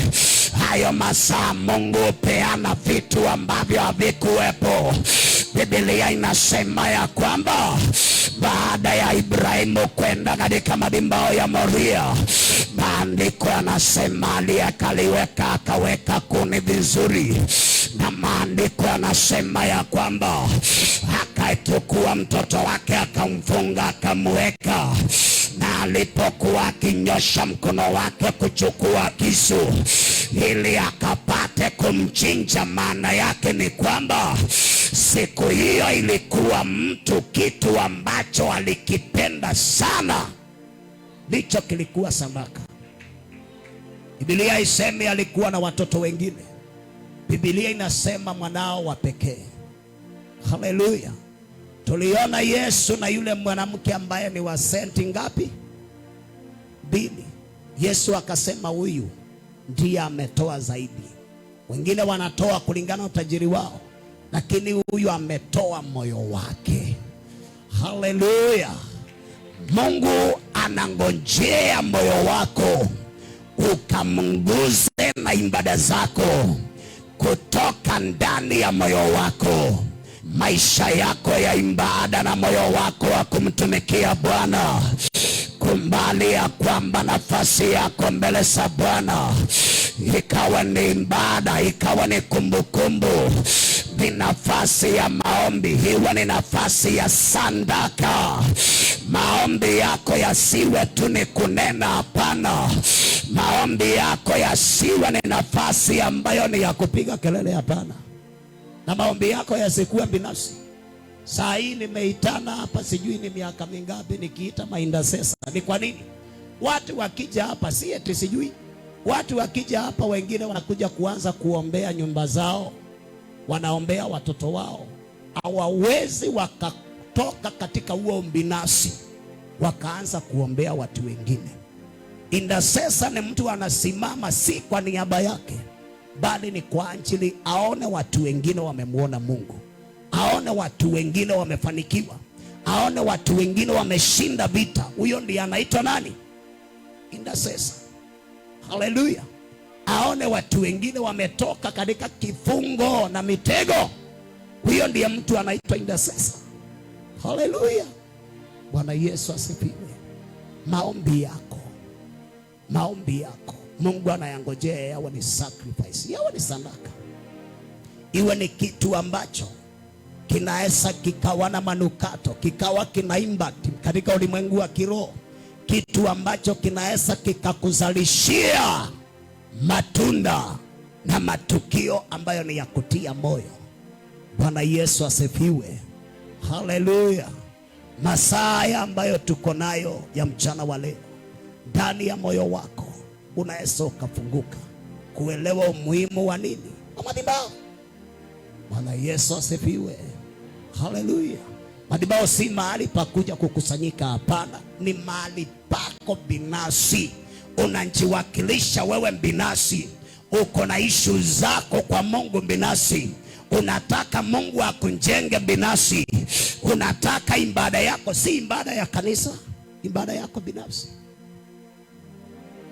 Hayo masaa Mungu peana vitu ambavyo havikuwepo. Biblia inasema ya kwamba baada ya Ibrahimu kwenda katika madimbao ya Moria, maandiko yanasema aliyekaliweka akaweka kuni vizuri, na maandiko yanasema ya kwamba akaichukua mtoto wake akamfunga akamweka, na alipokuwa akinyosha mkono wake kuchukua kisu ili akapate kumchinja, maana yake ni kwamba siku hiyo ilikuwa mtu kitu ambacho alikipenda sana ndicho kilikuwa sadaka. Biblia isemi alikuwa na watoto wengine. Biblia inasema mwanao wa pekee. Haleluya. Tuliona Yesu na yule mwanamke ambaye ni wa senti ngapi? 2. Yesu akasema huyu ndiye ametoa zaidi. Wengine wanatoa kulingana na utajiri wao, lakini huyu ametoa moyo wake. Haleluya. Mungu anangojea moyo wako ukamnguze na ibada zako kutoka ndani ya moyo wako. Maisha yako ya ibada na moyo wako wa kumtumikia Bwana, kumbali ya kwamba nafasi yako mbele za Bwana ikawa ni ibada, ikawa ni kumbukumbu, ni nafasi ya maombi, iwe ni nafasi ya sadaka. Maombi yako yasiwe tu ni kunena, hapana. Maombi yako yasiwe ni nafasi ambayo ni ya kupiga kelele, hapana. Na maombi yako yasikuwe binafsi. Saa hii nimeitana hapa sijui ni miaka mingapi nikiita maindasesa. Ni kwa nini? Watu wakija hapa si eti sijui. Watu wakija hapa wengine wanakuja kuanza kuombea nyumba zao, wanaombea watoto wao. Hawawezi wakatoka katika huo binafsi wakaanza kuombea watu wengine. Intercessor ni mtu anasimama si kwa niaba yake, bali ni kwa ajili aone watu wengine wamemuona Mungu, aone watu wengine wamefanikiwa, aone watu wengine wameshinda vita. Huyo ndiye anaitwa nani? Intercessor. Haleluya. Aone watu wengine wametoka katika kifungo na mitego. Huyo ndiye mtu anaitwa intercessor. Haleluya. Bwana Yesu asifiwe. Maombi yako, maombi yako Mungu anayangojea yawe ni sacrifice, yawe ni sadaka, iwe ni kitu ambacho kinaweza kikawa na manukato, kikawa kina impact katika ulimwengu wa kiroho, kitu ambacho kinaweza kikakuzalishia matunda na matukio ambayo ni ya kutia moyo. Bwana Yesu asifiwe. Haleluya. Masaa ambayo tuko nayo ya mchana wa leo ndani ya moyo wako unaweza ukafunguka kuelewa umuhimu wa nini wa madhabahu. Bwana Yesu asifiwe. Haleluya. Madhabahu si mahali pa kuja kukusanyika, hapana, ni mahali pako binafsi. Unajiwakilisha wewe binafsi, uko na issue zako kwa Mungu binafsi. Unataka Mungu akunjenge binafsi. Unataka ibada yako si ibada ya kanisa, ibada yako binafsi.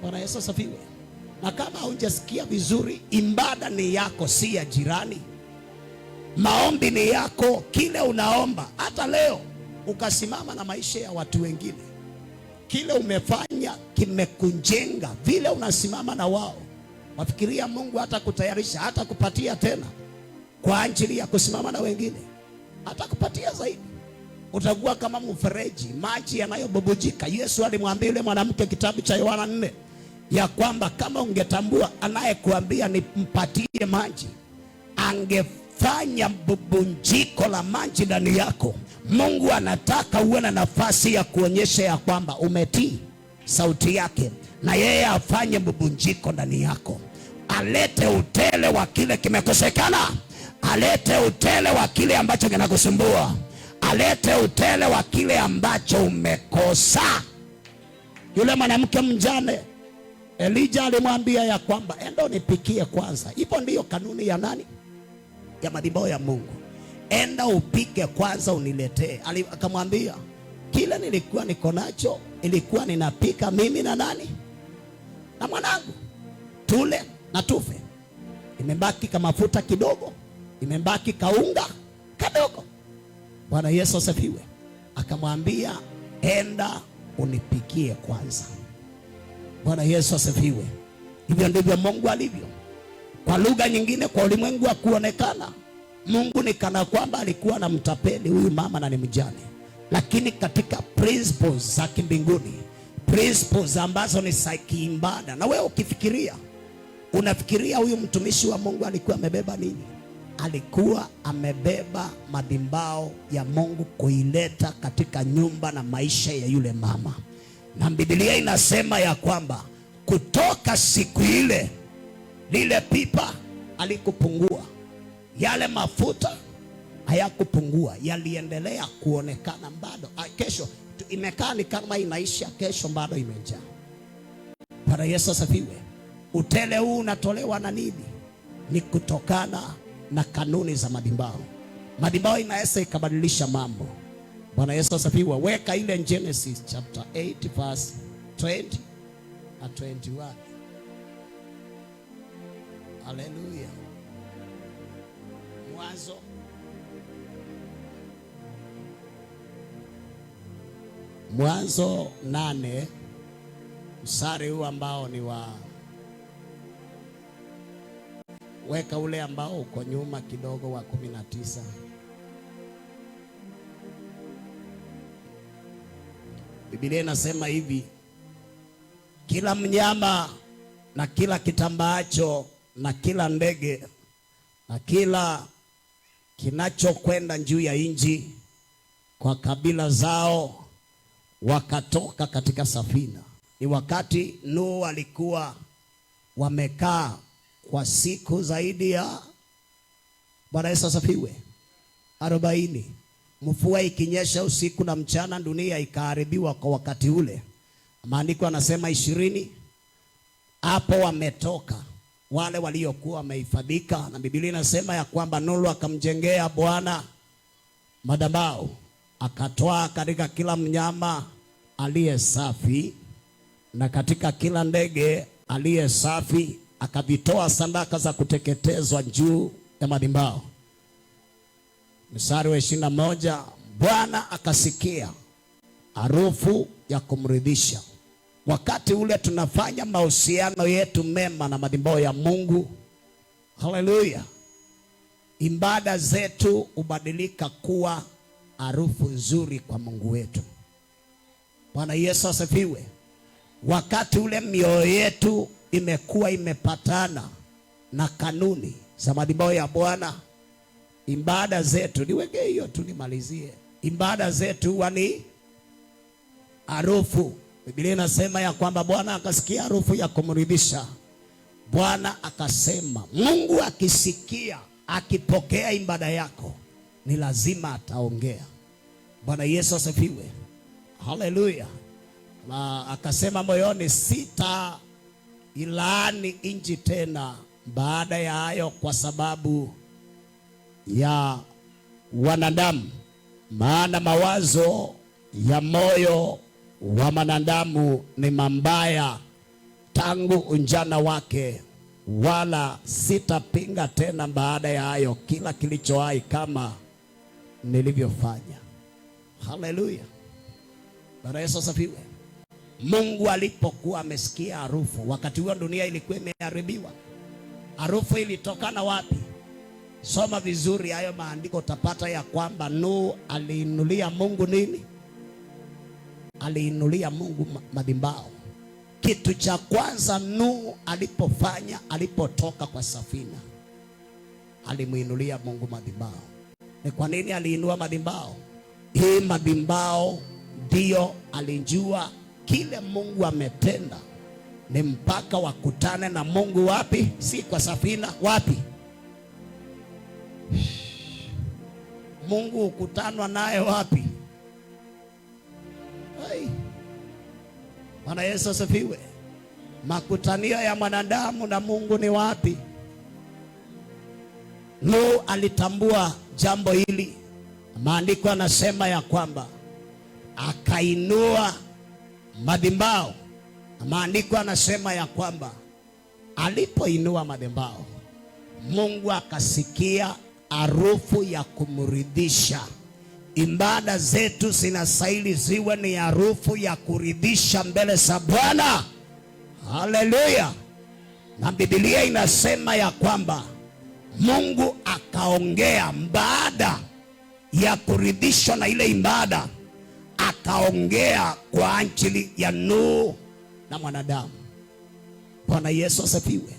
Bwana Yesu asifiwe. Na kama hujasikia vizuri, ibada ni yako, si ya jirani. Maombi ni yako, kile unaomba. Hata leo ukasimama na maisha ya watu wengine, kile umefanya kimekujenga. Vile unasimama na wao, wafikiria Mungu hata kutayarisha, hata kupatia tena kwa ajili ya kusimama na wengine, hata kupatia zaidi. Utakuwa kama mfereji, maji yanayobubujika. Yesu alimwambia yule mwanamke, kitabu cha Yohana 4, ya kwamba kama ungetambua anayekuambia nimpatie maji, angefanya bubujiko la maji ndani yako. Mungu anataka uwe na nafasi ya kuonyesha ya kwamba umetii sauti yake, na yeye afanye bubujiko ndani yako. Alete utele wa kile kimekosekana, alete utele wa kile ambacho kinakusumbua, alete utele wa kile ambacho umekosa. Yule mwanamke mjane, Elijah alimwambia ya kwamba enda unipikie kwanza. Ipo ndiyo kanuni ya nani? Ya madhabahu ya Mungu. Enda upike kwanza uniletee. Akamwambia kile nilikuwa niko nacho ilikuwa ninapika mimi na nani? Na mwanangu. Tule na tufe. Imebaki kama mafuta kidogo, imebaki kaunga kadogo. Bwana Yesu asifiwe. Akamwambia enda unipikie kwanza. Bwana Yesu asifiwe. Hivyo ndivyo Mungu alivyo. Kwa lugha nyingine, kwa ulimwengu wa kuonekana, Mungu ni kana kwamba alikuwa na mtapeli huyu mama na ni mjane. Lakini katika principles za kimbinguni, principles ambazo ni za kiibada, na wewe ukifikiria, unafikiria huyu mtumishi wa Mungu alikuwa amebeba nini? Alikuwa amebeba madhabahu ya Mungu kuileta katika nyumba na maisha ya yule mama. Na Biblia inasema ya kwamba kutoka siku ile, lile pipa alikupungua, yale mafuta hayakupungua, yaliendelea kuonekana bado. Kesho imekaa ni kama inaisha, kesho bado imejaa. Bwana Yesu asifiwe. Utele huu unatolewa na nini? Ni kutokana na kanuni za madhabahu. Madhabahu inaweza ikabadilisha mambo. Bwana Yesu asifiwe. Weka ile Genesis chapter 8 verse 20 na 21. Haleluya. Mwanzo 8 mstari huu ambao ni wa, weka ule ambao uko nyuma kidogo wa 19. Biblia inasema hivi: kila mnyama na kila kitambaacho na kila ndege na kila kinachokwenda juu ya nchi kwa kabila zao wakatoka katika safina. Ni wakati Nuhu alikuwa wamekaa kwa siku zaidi ya, Bwana Yesu asifiwe, 40. Mvua ikinyesha usiku na mchana, dunia ikaharibiwa kwa wakati ule. Maandiko yanasema 20. Hapo wametoka wale waliokuwa wamehifadhika, na Biblia inasema ya kwamba Nuhu akamjengea Bwana madhabahu, akatoa katika kila mnyama aliye safi na katika kila ndege aliye safi, akavitoa sadaka za kuteketezwa juu ya madhabahu. Mstari wa 21, Bwana akasikia harufu ya kumridhisha. Wakati ule tunafanya mahusiano yetu mema na madhabahu ya Mungu, haleluya, ibada zetu hubadilika kuwa harufu nzuri kwa Mungu wetu. Bwana Yesu asifiwe. Wakati ule mioyo yetu imekuwa imepatana na kanuni za madhabahu ya Bwana, ibada zetu, niweke hiyo tu nimalizie, ibada zetu ni harufu Biblia inasema ya kwamba Bwana akasikia harufu ya kumridhisha. Bwana akasema, Mungu akisikia, akipokea ibada yako, ni lazima ataongea. Bwana Yesu asifiwe. Haleluya. Na akasema moyoni, sita ilaani nchi tena baada ya hayo, kwa sababu ya wanadamu, maana mawazo ya moyo wa mwanadamu ni mabaya tangu ujana wake, wala sitapinga tena baada ya hayo kila kilicho hai kama nilivyofanya. Haleluya. Bwana Yesu asifiwe. Mungu alipokuwa amesikia harufu, wakati huo dunia ilikuwa imeharibiwa. Harufu ilitokana wapi? Soma vizuri hayo maandiko, utapata ya kwamba Nuhu aliinulia Mungu nini? Aliinulia Mungu madhabahu. Kitu cha kwanza Nuhu alipofanya, alipotoka kwa safina, alimuinulia Mungu madhabahu. Ni kwa nini aliinua madhabahu? Hii madhabahu ndio alijua kile Mungu ametenda ni mpaka wakutane na Mungu wapi? Si kwa safina. Wapi? Mungu ukutanwa naye wapi? Bwana Yesu asifiwe. Makutanio ya mwanadamu na Mungu ni wapi? Nuhu alitambua jambo hili. Maandiko yanasema ya kwamba akainua madhabahu. Maandiko yanasema ya kwamba alipoinua madhabahu, Mungu akasikia harufu ya kumridhisha. Ibada zetu zinastahili ziwe ni harufu ya kuridhisha mbele za Bwana. Haleluya. Na Biblia inasema ya kwamba Mungu akaongea baada ya kuridhishwa na ile ibada, akaongea kwa ajili ya Nuhu na mwanadamu. Bwana Yesu asifiwe.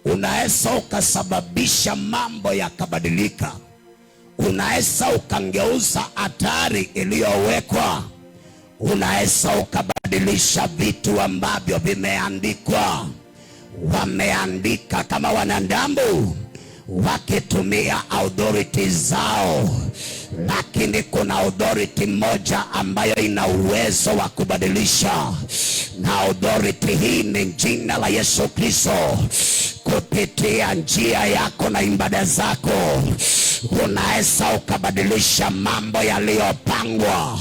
Unaweza ukasababisha mambo yakabadilika. Unaweza ukangeuza hatari iliyowekwa. Unaweza ukabadilisha vitu ambavyo vimeandikwa. Wameandika kama wanadamu wakitumia authority zao, lakini kuna authority moja ambayo ina uwezo wa kubadilisha, na authority hii ni jina la Yesu Kristo. Kupitia njia yako na ibada zako, unaweza ukabadilisha mambo yaliyopangwa.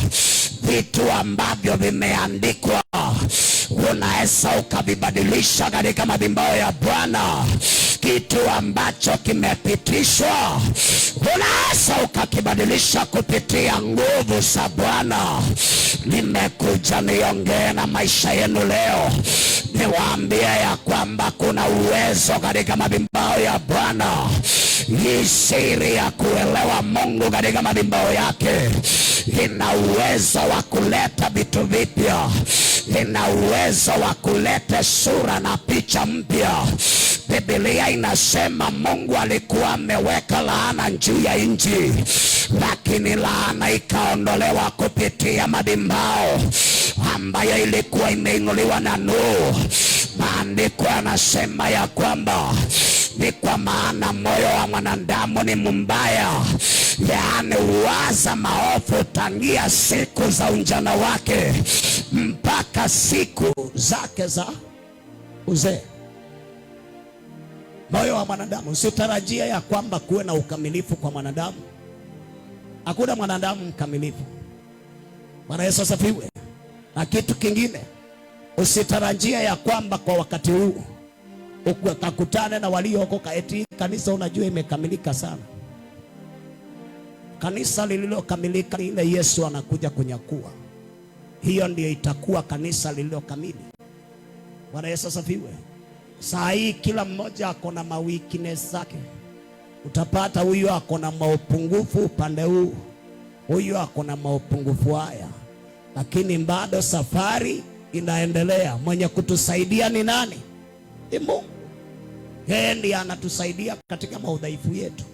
Vitu ambavyo vimeandikwa unaweza ukavibadilisha katika madhabahu ya Bwana. Kitu ambacho kimepitishwa unaweza ukakibadilisha kupitia nguvu za Bwana. Nimekuja niongee na maisha yenu leo, niwaambie ya kwamba kuna uwezo katika madhabahu ya Bwana. Hii siri ya kuelewa Mungu katika madhabahu yake ina uwezo wa kuleta vitu vipya, ina uwezo wa kuleta sura na picha mpya. Biblia inasema Mungu alikuwa ameweka laana juu ya nchi, lakini laana ikaondolewa kupitia madhabahu ambayo ilikuwa imeinuliwa na Nuhu. Maandiko yanasema ya kwamba ni kwa maana moyo wa mwanadamu ni mbaya, yaani huwaza maovu tangia siku za ujana wake mpaka siku zake za uzee. Moyo wa mwanadamu. Usitarajia ya kwamba kuwe na ukamilifu kwa mwanadamu. Hakuna mwanadamu mkamilifu. Bwana Yesu asifiwe. Na kitu kingine, usitarajia ya kwamba kwa wakati huu ukakutane na waliookoka eti kanisa unajua imekamilika sana. Kanisa lililokamilika ni ile Yesu anakuja kunyakua. Hiyo ndio itakuwa kanisa lililokamili. Bwana Yesu asifiwe. Saa hii kila mmoja ako na weakness zake. Utapata huyu ako na maupungufu upande huu, huyu ako na maupungufu haya, lakini bado safari inaendelea. Mwenye kutusaidia ni nani? Ni Mungu. Yeye ndiye anatusaidia katika maudhaifu yetu,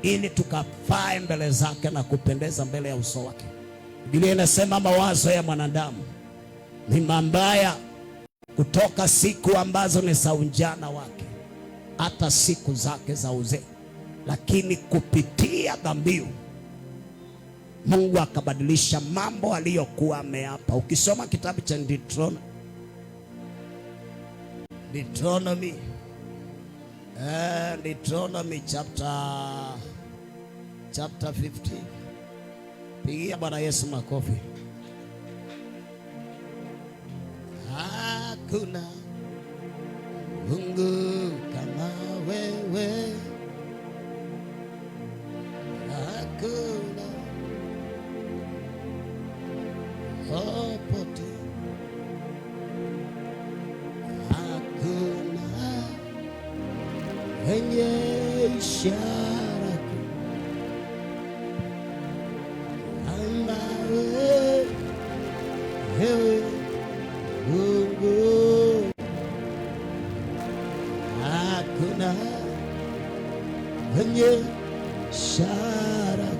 ili tukafae mbele zake na kupendeza mbele ya uso wake. Biblia inasema mawazo ya mwanadamu ni mambaya kutoka siku ambazo ni za ujana wake hata siku zake za uzee, lakini kupitia dhabihu Mungu akabadilisha mambo aliyokuwa ameapa. Ukisoma kitabu cha Deuteronomy chapter 15. Pigia Bwana Yesu makofi. Hakuna Mungu kama wewe, hakuna popote, hakuna wenye ishara kama wewe Mungu, hakuna wenye ishara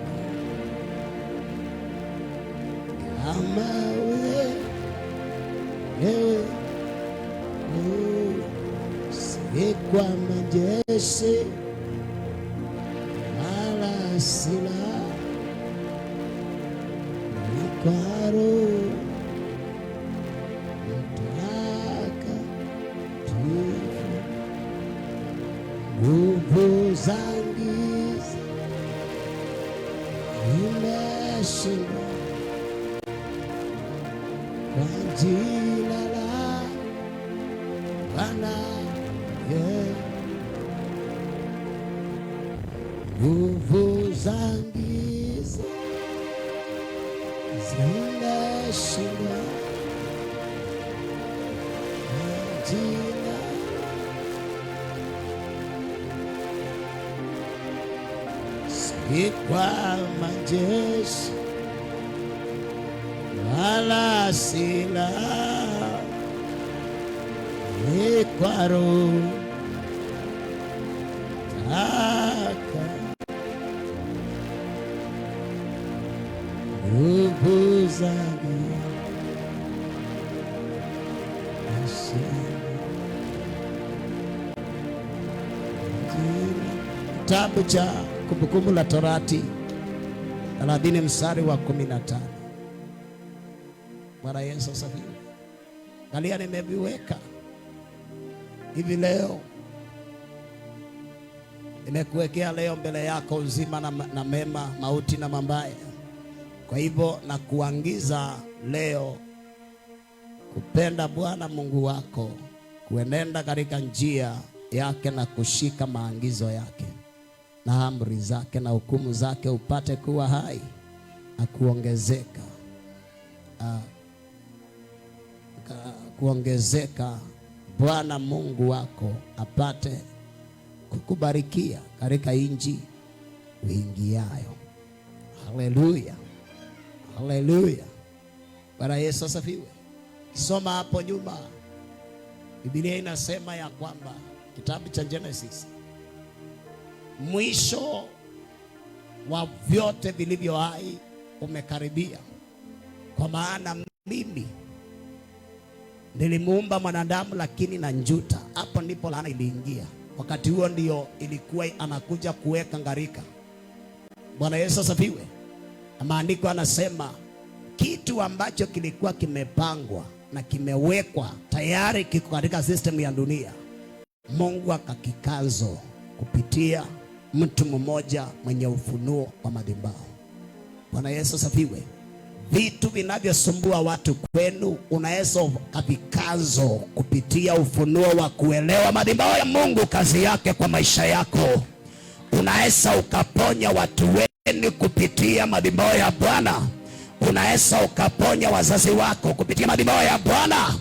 kama wewe, si kwa majeshi wala silaha, ni kwa Roho nguvu za giza zimeshindwa kwa jina la Bwana Yesu. Nguvu za giza zimeshindwa kwa jina kwa majeshi wala silaha, ni kwa Roho taka nguvu za kitabu cha Kumbukumbu la Torati 30 mstari wa 15. Bwana Yesu asifiwe. Angalia, nimeviweka hivi leo, nimekuwekea leo mbele yako uzima na mema, mauti na mabaya. Kwa hivyo na kuangiza leo kupenda Bwana Mungu wako, kuenenda katika njia yake na kushika maagizo yake na amri zake na hukumu zake, upate kuwa hai na kuongezeka. Bwana Mungu wako apate kukubarikia katika nchi uingiayo. Haleluya, haleluya. Bwana Yesu asifiwe. Kisoma hapo nyuma, Biblia inasema ya kwamba kitabu cha Genesis, mwisho wa vyote vilivyo hai umekaribia, kwa maana mimi nilimuumba mwanadamu lakini na njuta. Hapo ndipo laana iliingia. Wakati huo ndio ilikuwa anakuja kuweka ngarika. Bwana Yesu asifiwe. Na maandiko anasema kitu ambacho kilikuwa kimepangwa na kimewekwa tayari kiko katika system ya dunia, Mungu akakikazo kupitia mtu mmoja mwenye ufunuo wa madhabahu. Bwana Yesu asifiwe. Vitu vinavyosumbua watu kwenu unaweza kavikazo kupitia ufunuo wa kuelewa madhabahu ya Mungu, kazi yake kwa maisha yako. Unaweza ukaponya watu wenu kupitia madhabahu ya Bwana. Unaweza ukaponya wazazi wako kupitia madhabahu ya Bwana.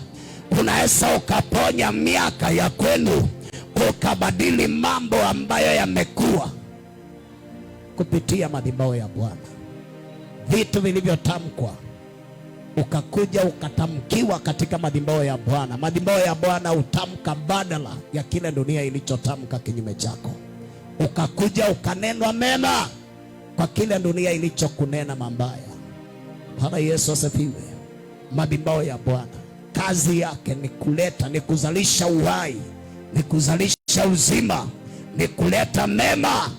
Unaweza ukaponya miaka ya kwenu, ukabadili mambo ambayo yamekuwa kupitia madhabahu ya Bwana. Vitu vilivyotamkwa ukakuja ukatamkiwa katika madhabahu ya Bwana. Madhabahu ya Bwana utamka badala ya kile dunia ilichotamka kinyume chako. Ukakuja ukanenwa mema kwa kile dunia ilichokunena mabaya. Bwana Yesu asifiwe. Madhabahu ya Bwana. kazi yake ni kuleta, ni kuzalisha uhai, ni kuzalisha uzima, ni kuleta mema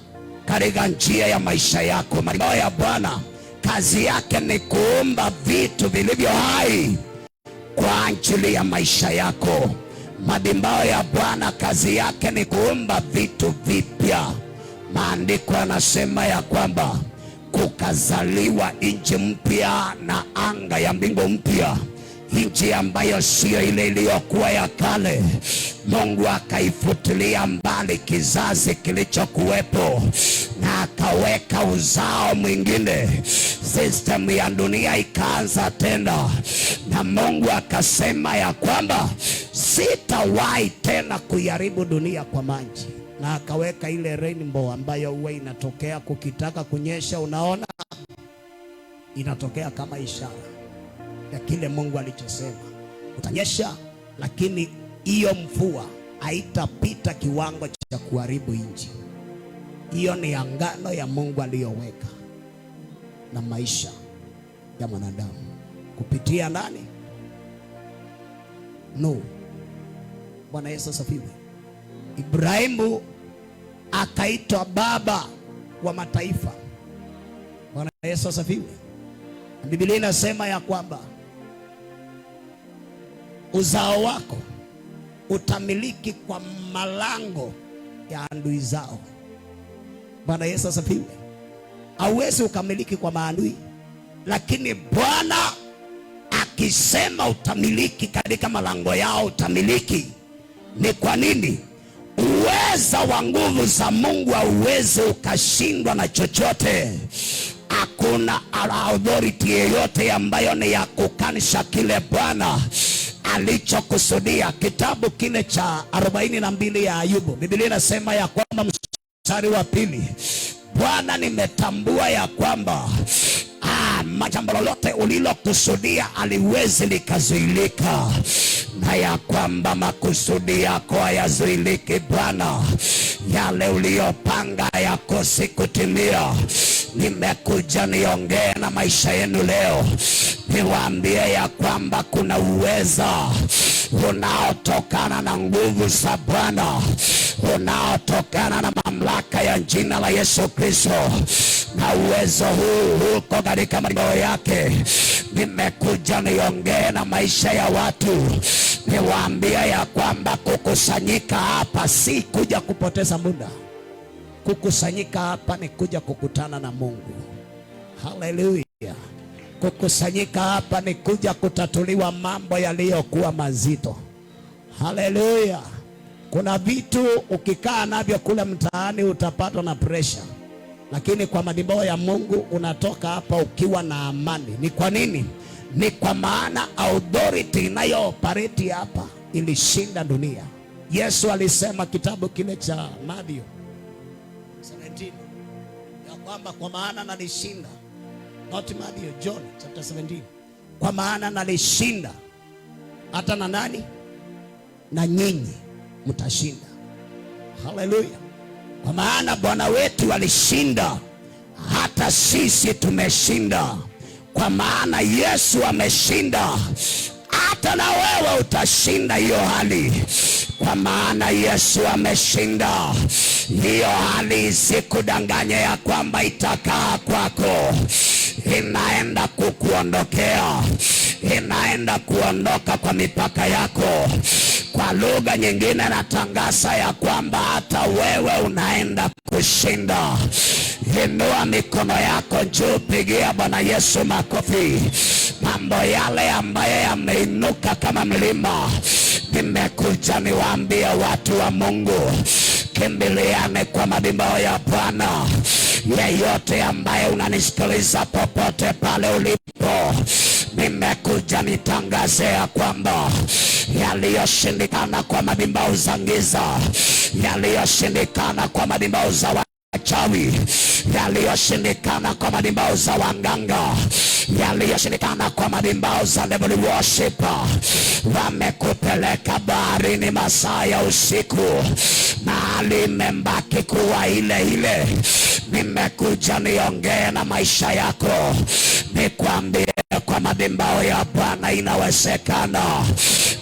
katika njia ya maisha yako. Madhabahu ya Bwana kazi yake ni kuumba vitu vilivyo hai kwa ajili ya maisha yako. Madhabahu ya Bwana kazi yake ni kuumba vitu vipya. Maandiko yanasema ya kwamba kukazaliwa nchi mpya na anga ya mbingu mpya, nchi ambayo sio ile iliyokuwa ya kale. Mungu akaifutilia mbali kizazi kilichokuwepo na akaweka uzao mwingine. System ya dunia ikaanza tena, na Mungu akasema ya kwamba sitawahi tena kuiharibu dunia kwa maji, na akaweka ile rainbow ambayo huwa inatokea kukitaka kunyesha. Unaona, inatokea kama ishara ya kile Mungu alichosema utanyesha, lakini hiyo mvua haitapita kiwango cha kuharibu nchi. Hiyo ni angano ya Mungu aliyoweka na maisha ya mwanadamu kupitia nani? Nuhu. Bwana Yesu asifiwe. Ibrahimu akaitwa baba wa mataifa. Bwana Yesu asifiwe. Biblia inasema ya kwamba uzao wako utamiliki kwa malango ya adui zao. Bwana Yesu asifiwe. Hauwezi ukamiliki kwa maadui, lakini Bwana akisema utamiliki katika malango yao, utamiliki. Ni kwa nini? Uweza wa nguvu za Mungu hauwezi ukashindwa na chochote. Hakuna authority yeyote ambayo ni ya kukanisha kile Bwana alichokusudia. Kitabu kile cha 42 ya Ayubu, Biblia inasema ya kwamba mstari wa 2, Bwana nimetambua ya kwamba jambo lolote ulilokusudia haliwezi likazuilika, na ya kwamba makusudi yako hayazuiliki Bwana. Yale uliyopanga yakosi kutimia. Nimekuja niongee na maisha yenu leo, niwaambie ya kwamba kuna uweza unaotokana na nguvu za Bwana, unaotokana na mamlaka ya jina la Yesu Kristo, na uwezo huu uko katika madhabahu yake. Nimekuja niongee na maisha ya watu, niwaambie ya kwamba kukusanyika hapa si kuja kupoteza muda. Kukusanyika hapa ni kuja kukutana na Mungu. Haleluya. Kukusanyika hapa ni kuja kutatuliwa mambo yaliyokuwa mazito. Haleluya. Kuna vitu ukikaa navyo kule mtaani utapatwa na pressure, lakini kwa madhabahu ya Mungu unatoka hapa ukiwa na amani. Ni kwa nini? Ni kwa maana authority inayooperate hapa ilishinda dunia. Yesu alisema kitabu kile cha Mathayo 17 ya kwamba kwa maana nalishinda, not Matthew, John chapter 17, kwa maana nalishinda hata na nani? Na nyinyi mtashinda. Haleluya. Kwa maana Bwana wetu alishinda, hata sisi tumeshinda. Kwa maana Yesu ameshinda, hata na wewe utashinda hiyo hali. Kwa maana Yesu ameshinda, hiyo hali isikudanganye ya kwamba itakaa kwako. Inaenda kukuondokea, inaenda kuondoka kwa mipaka yako. Kwa lugha nyingine natangaza ya kwamba hata wewe unaenda kushinda. Inua mikono yako juu, pigia Bwana Yesu makofi. Mambo yale ambayo yameinuka kama mlima, nimekuja niwaambie watu wa Mungu, kimbiliane kwa madhabahu ya Bwana. Yeyote ambaye unanisikiliza popote pale ulipo, nimekuja nitangaze ya kwamba yaliyoshindikana kwa madhabahu za giza, yaliyoshindikana kwa madhabahu za wachawi, yaliyoshindikana kwa madhabahu za waganga, yaliyoshindikana kwa madhabahu za devil worship, wamekupeleka baharini masaa ya usiku na hali imebaki kuwa ile ile. Nimekuja niongee na maisha yako, nikwambie kwa madhabahu ya Bwana inawezekana.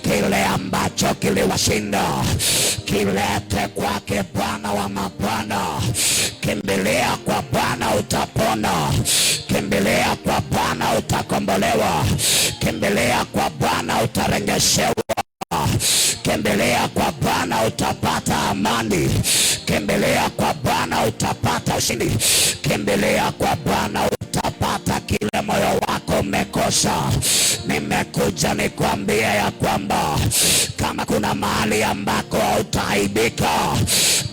Kile ambacho kiliwashinda kilete kwake Bwana wa mabwana. Kimbilia kwa Bwana utapona. Kimbilia kwa Bwana utakombolewa. Kimbilia kwa Bwana utarengeshewa. Kimbilia kwa Bwana utapata amani. Kimbilia kwa Bwana utapata ushindi. Kimbilia kwa Bwana utapata kile moyo wako umekosa. Nimekuja nikwambie ya kwamba kama kuna mahali ambako hautaaibika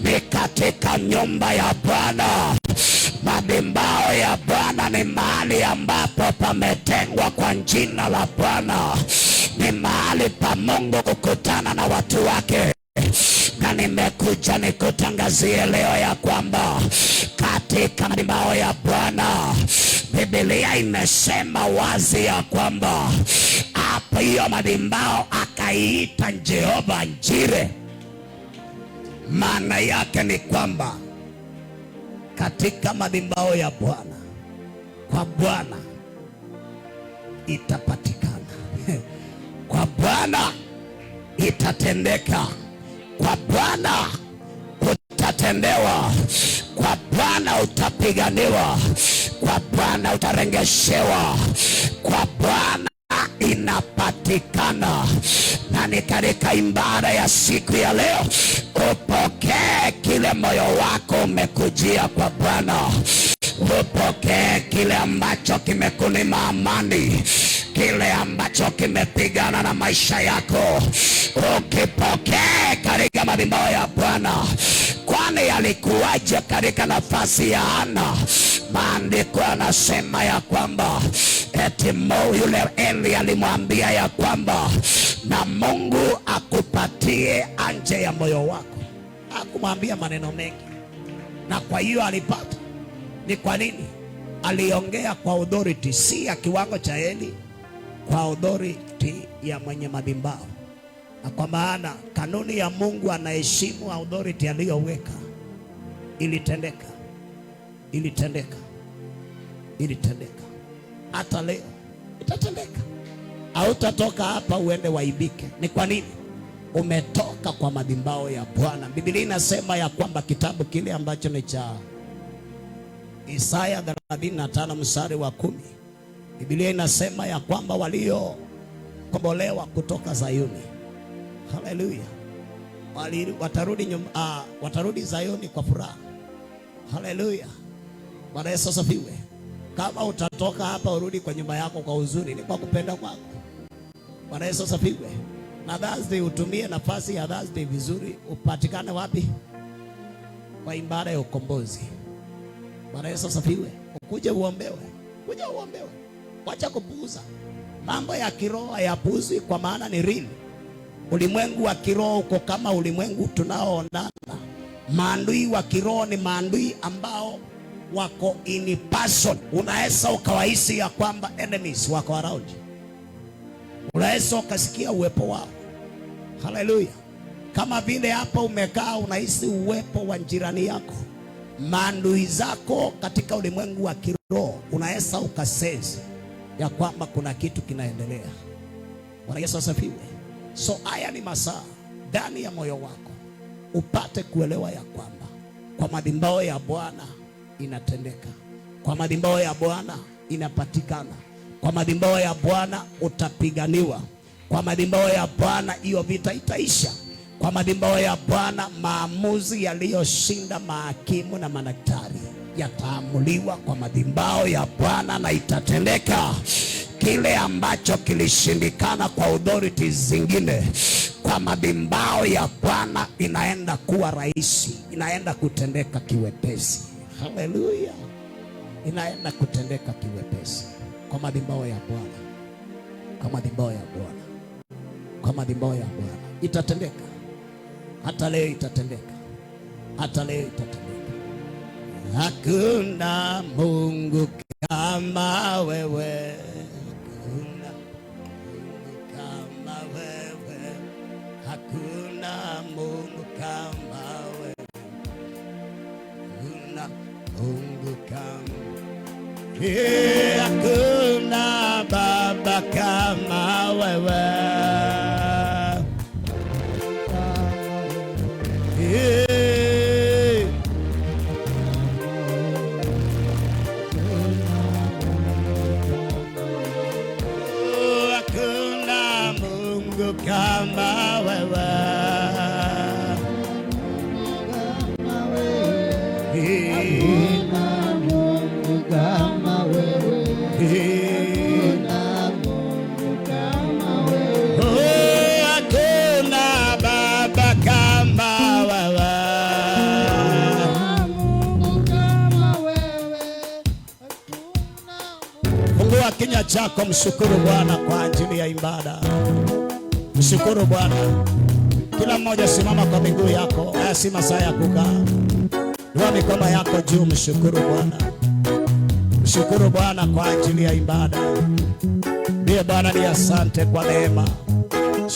ni katika nyumba ya Bwana. Madhabahu ya Bwana ni mahali ambapo pametengwa kwa jina la Bwana. Ni mahali pa Mungu kukutana na watu wake. Na nimekuja nikutangazie leo ya kwamba katika madhabahu ya Bwana, Biblia imesema wazi ya kwamba hapo hiyo madhabahu akaiita Jehova Njire. Maana yake ni kwamba katika madhabahu ya Bwana, kwa Bwana itapatikana. Kwa Bwana itatendeka. Kwa Bwana utatendewa. Kwa Bwana utapiganiwa. Kwa Bwana utarengeshewa. Kwa Bwana inapatikana. Na ni katika ibada ya siku ya leo upokee kile moyo wako umekujia kwa Bwana. Upokee kile ambacho kimekunima amani, kile ambacho kimepigana na maisha yako. Ukipokee katika madhabahu ya Bwana. Kwani alikuwaje katika nafasi ya Hana? Maandiko yanasema ya kwamba eti yule Eli alimwambia ya kwamba na Mungu akupatie anje ya moyo wako. Hakumwambia maneno mengi, na kwa hiyo alipata. Ni kwa nini? Aliongea kwa authority, si ya kiwango cha Eli, kwa authority ya mwenye madhabahu. Na kwa maana kanuni ya Mungu anaheshimu authority aliyoweka. Ilitendeka. Ilitendeka. Ilitendeka. Hata leo itatendeka. Hautatoka hapa uende waibike. Ni kwa nini? Umetoka kwa madhabahu ya Bwana. Biblia inasema ya kwamba kitabu kile ambacho ni cha Isaya 35 mstari wa 10. Biblia inasema ya kwamba waliokombolewa kutoka Zayuni, haleluya, watarudi Zayuni kwa furaha. Haleluya. Bwana Yesu asifiwe. Kama utatoka hapa urudi kwa nyumba yako kwa huzuni, ni kwa kupenda kwako. Bwana Yesu asifiwe. Na Thursday utumie nafasi ya Thursday vizuri. Upatikane wapi? Kwa ibada ya ukombozi. Bwana Yesu asifiwe. Ukuje uombewe. Kuja uombewe. Wacha kupuuza. Mambo ya kiroho hayapuuzwi kwa maana ni real. Ulimwengu wa kiroho uko kama ulimwengu tunaoonana. Maadui wa kiroho ni maadui ambao wako in person. Unaweza ukawahisi ya kwamba enemies wako around. Unaweza ukasikia uwepo wao. Haleluya. Kama vile hapa umekaa unahisi uwepo wa jirani yako. Maadui zako katika ulimwengu wa kiroho unaweza ukasense ya kwamba kuna kitu kinaendelea. Bwana Yesu asifiwe. So haya ni masaa ndani ya moyo wako upate kuelewa ya kwamba kwa madhabahu ya Bwana inatendeka. Kwa madhabahu ya Bwana inapatikana. Kwa madhabahu ya Bwana utapiganiwa. Kwa madhabahu ya Bwana hiyo vita itaisha. Kwa madhabahu ya Bwana maamuzi yaliyoshinda mahakimu na madaktari yataamuliwa kwa madhabahu ya Bwana na itatendeka. Kile ambacho kilishindikana kwa authorities zingine, kwa madhabahu ya Bwana inaenda kuwa rahisi, inaenda kutendeka kiwepesi. Haleluya. Inaenda kutendeka kiwepesi kwa madhabahu ya Bwana. Kwa madhabahu ya Bwana. Kwa madhabahu ya Bwana itatendeka. Hata leo itatendeka. Hata leo itatendeka. Hakuna Mungu kama wewe. Hakuna Mungu kama wewe. Hakuna Mungu kama wewe. Hakuna Mungu kama wewe. Hakuna Baba. wewe. Hakuna Mungu kama wewe. Fungua kinywa chako, mshukuru Bwana kwa ajili ya ibada. Mshukuru Bwana. Kila mmoja simama kwa miguu yako. Haya si masaa ya kukaa. Inua mikono yako juu, mshukuru Bwana. Mshukuru Bwana kwa ajili ya ibada. Ndiye Bwana, ni asante kwa neema.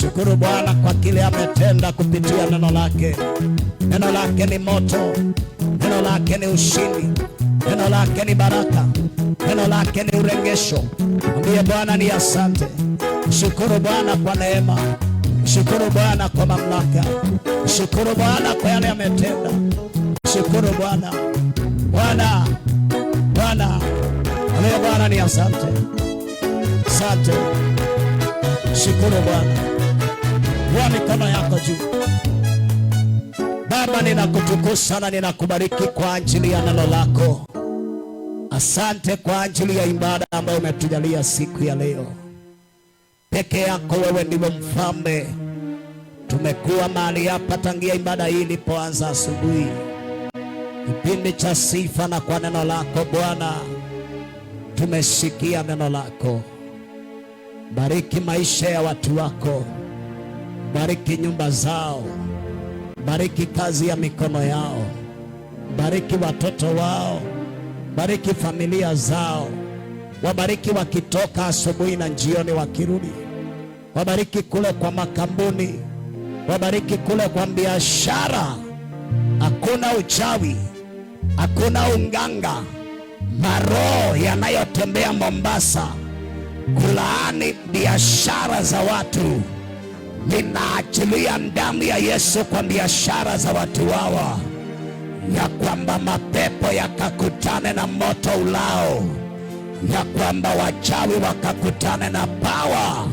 Shukuru Bwana kwa kile ametenda kupitia neno lake. Neno lake ni moto. Neno lake ni ushindi. Neno lake ni baraka. Neno lake ni urejesho. Ndiye Bwana, ni asante. Shukuru Bwana kwa neema. Shukuru Bwana kwa mamlaka. Shukuru Bwana kwa yale ametenda. Shukuru Bwana. Bwana, Bwana, ndiye Bwana, ni asante. Asante. Shukuru Bwana. Inua mikono yako juu. Baba, ninakutukuza na ninakubariki kwa ajili ya neno lako. Asante kwa ajili ya ibada ambayo umetujalia siku ya leo. Peke yako wewe ndiwe mfalme. Tumekuwa mahali hapa tangia ibada hii ilipoanza asubuhi. Kipindi cha sifa na kwa neno lako Bwana. Tumesikia neno lako. Bariki maisha ya watu wako. Bariki nyumba zao. Bariki kazi ya mikono yao. Bariki watoto wao. Bariki familia zao. Wabariki wakitoka asubuhi na jioni wakirudi. Wabariki kule kwa makambuni. Wabariki kule kwa biashara. Hakuna uchawi. Hakuna unganga. Maroho yanayotembea Mombasa kulaani biashara za watu, ninaachilia damu ya Yesu kwa biashara za watu hawa, ya kwamba mapepo yakakutane na moto ulao, ya kwamba wachawi wakakutane na pawa,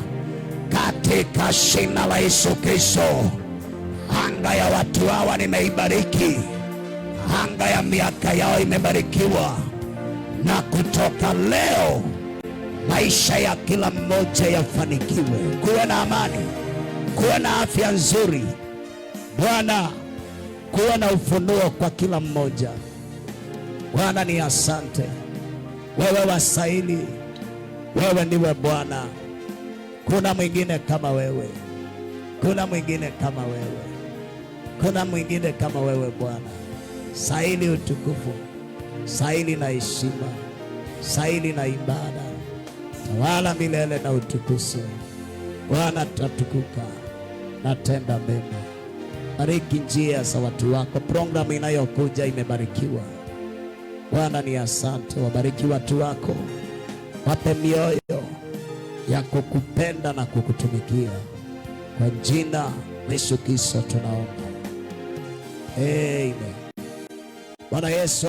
katika jina la Yesu Kristo. Anga ya watu hawa nimeibariki. Anga ya miaka yao imebarikiwa, na kutoka leo maisha ya kila mmoja yafanikiwe. Kuwe na amani, kuwe na afya nzuri Bwana, kuwe na ufunuo kwa kila mmoja Bwana. Ni asante, wewe wastahili, wewe ndiwe Bwana. Kuna mwingine kama wewe, kuna mwingine kama wewe, kuna mwingine kama wewe Bwana. Stahili utukufu, stahili na heshima, stahili na ibada. Tawala milele na utukufu Bwana. Tutatukuka na tenda mema. Bariki njia za watu wako. Programu inayokuja imebarikiwa Bwana. Ni asante. Wabariki watu wako, wape mioyo ya kukupenda na kukutumikia. Kwa jina la Yesu Kristo tunaomba, amen. Bwana Yesu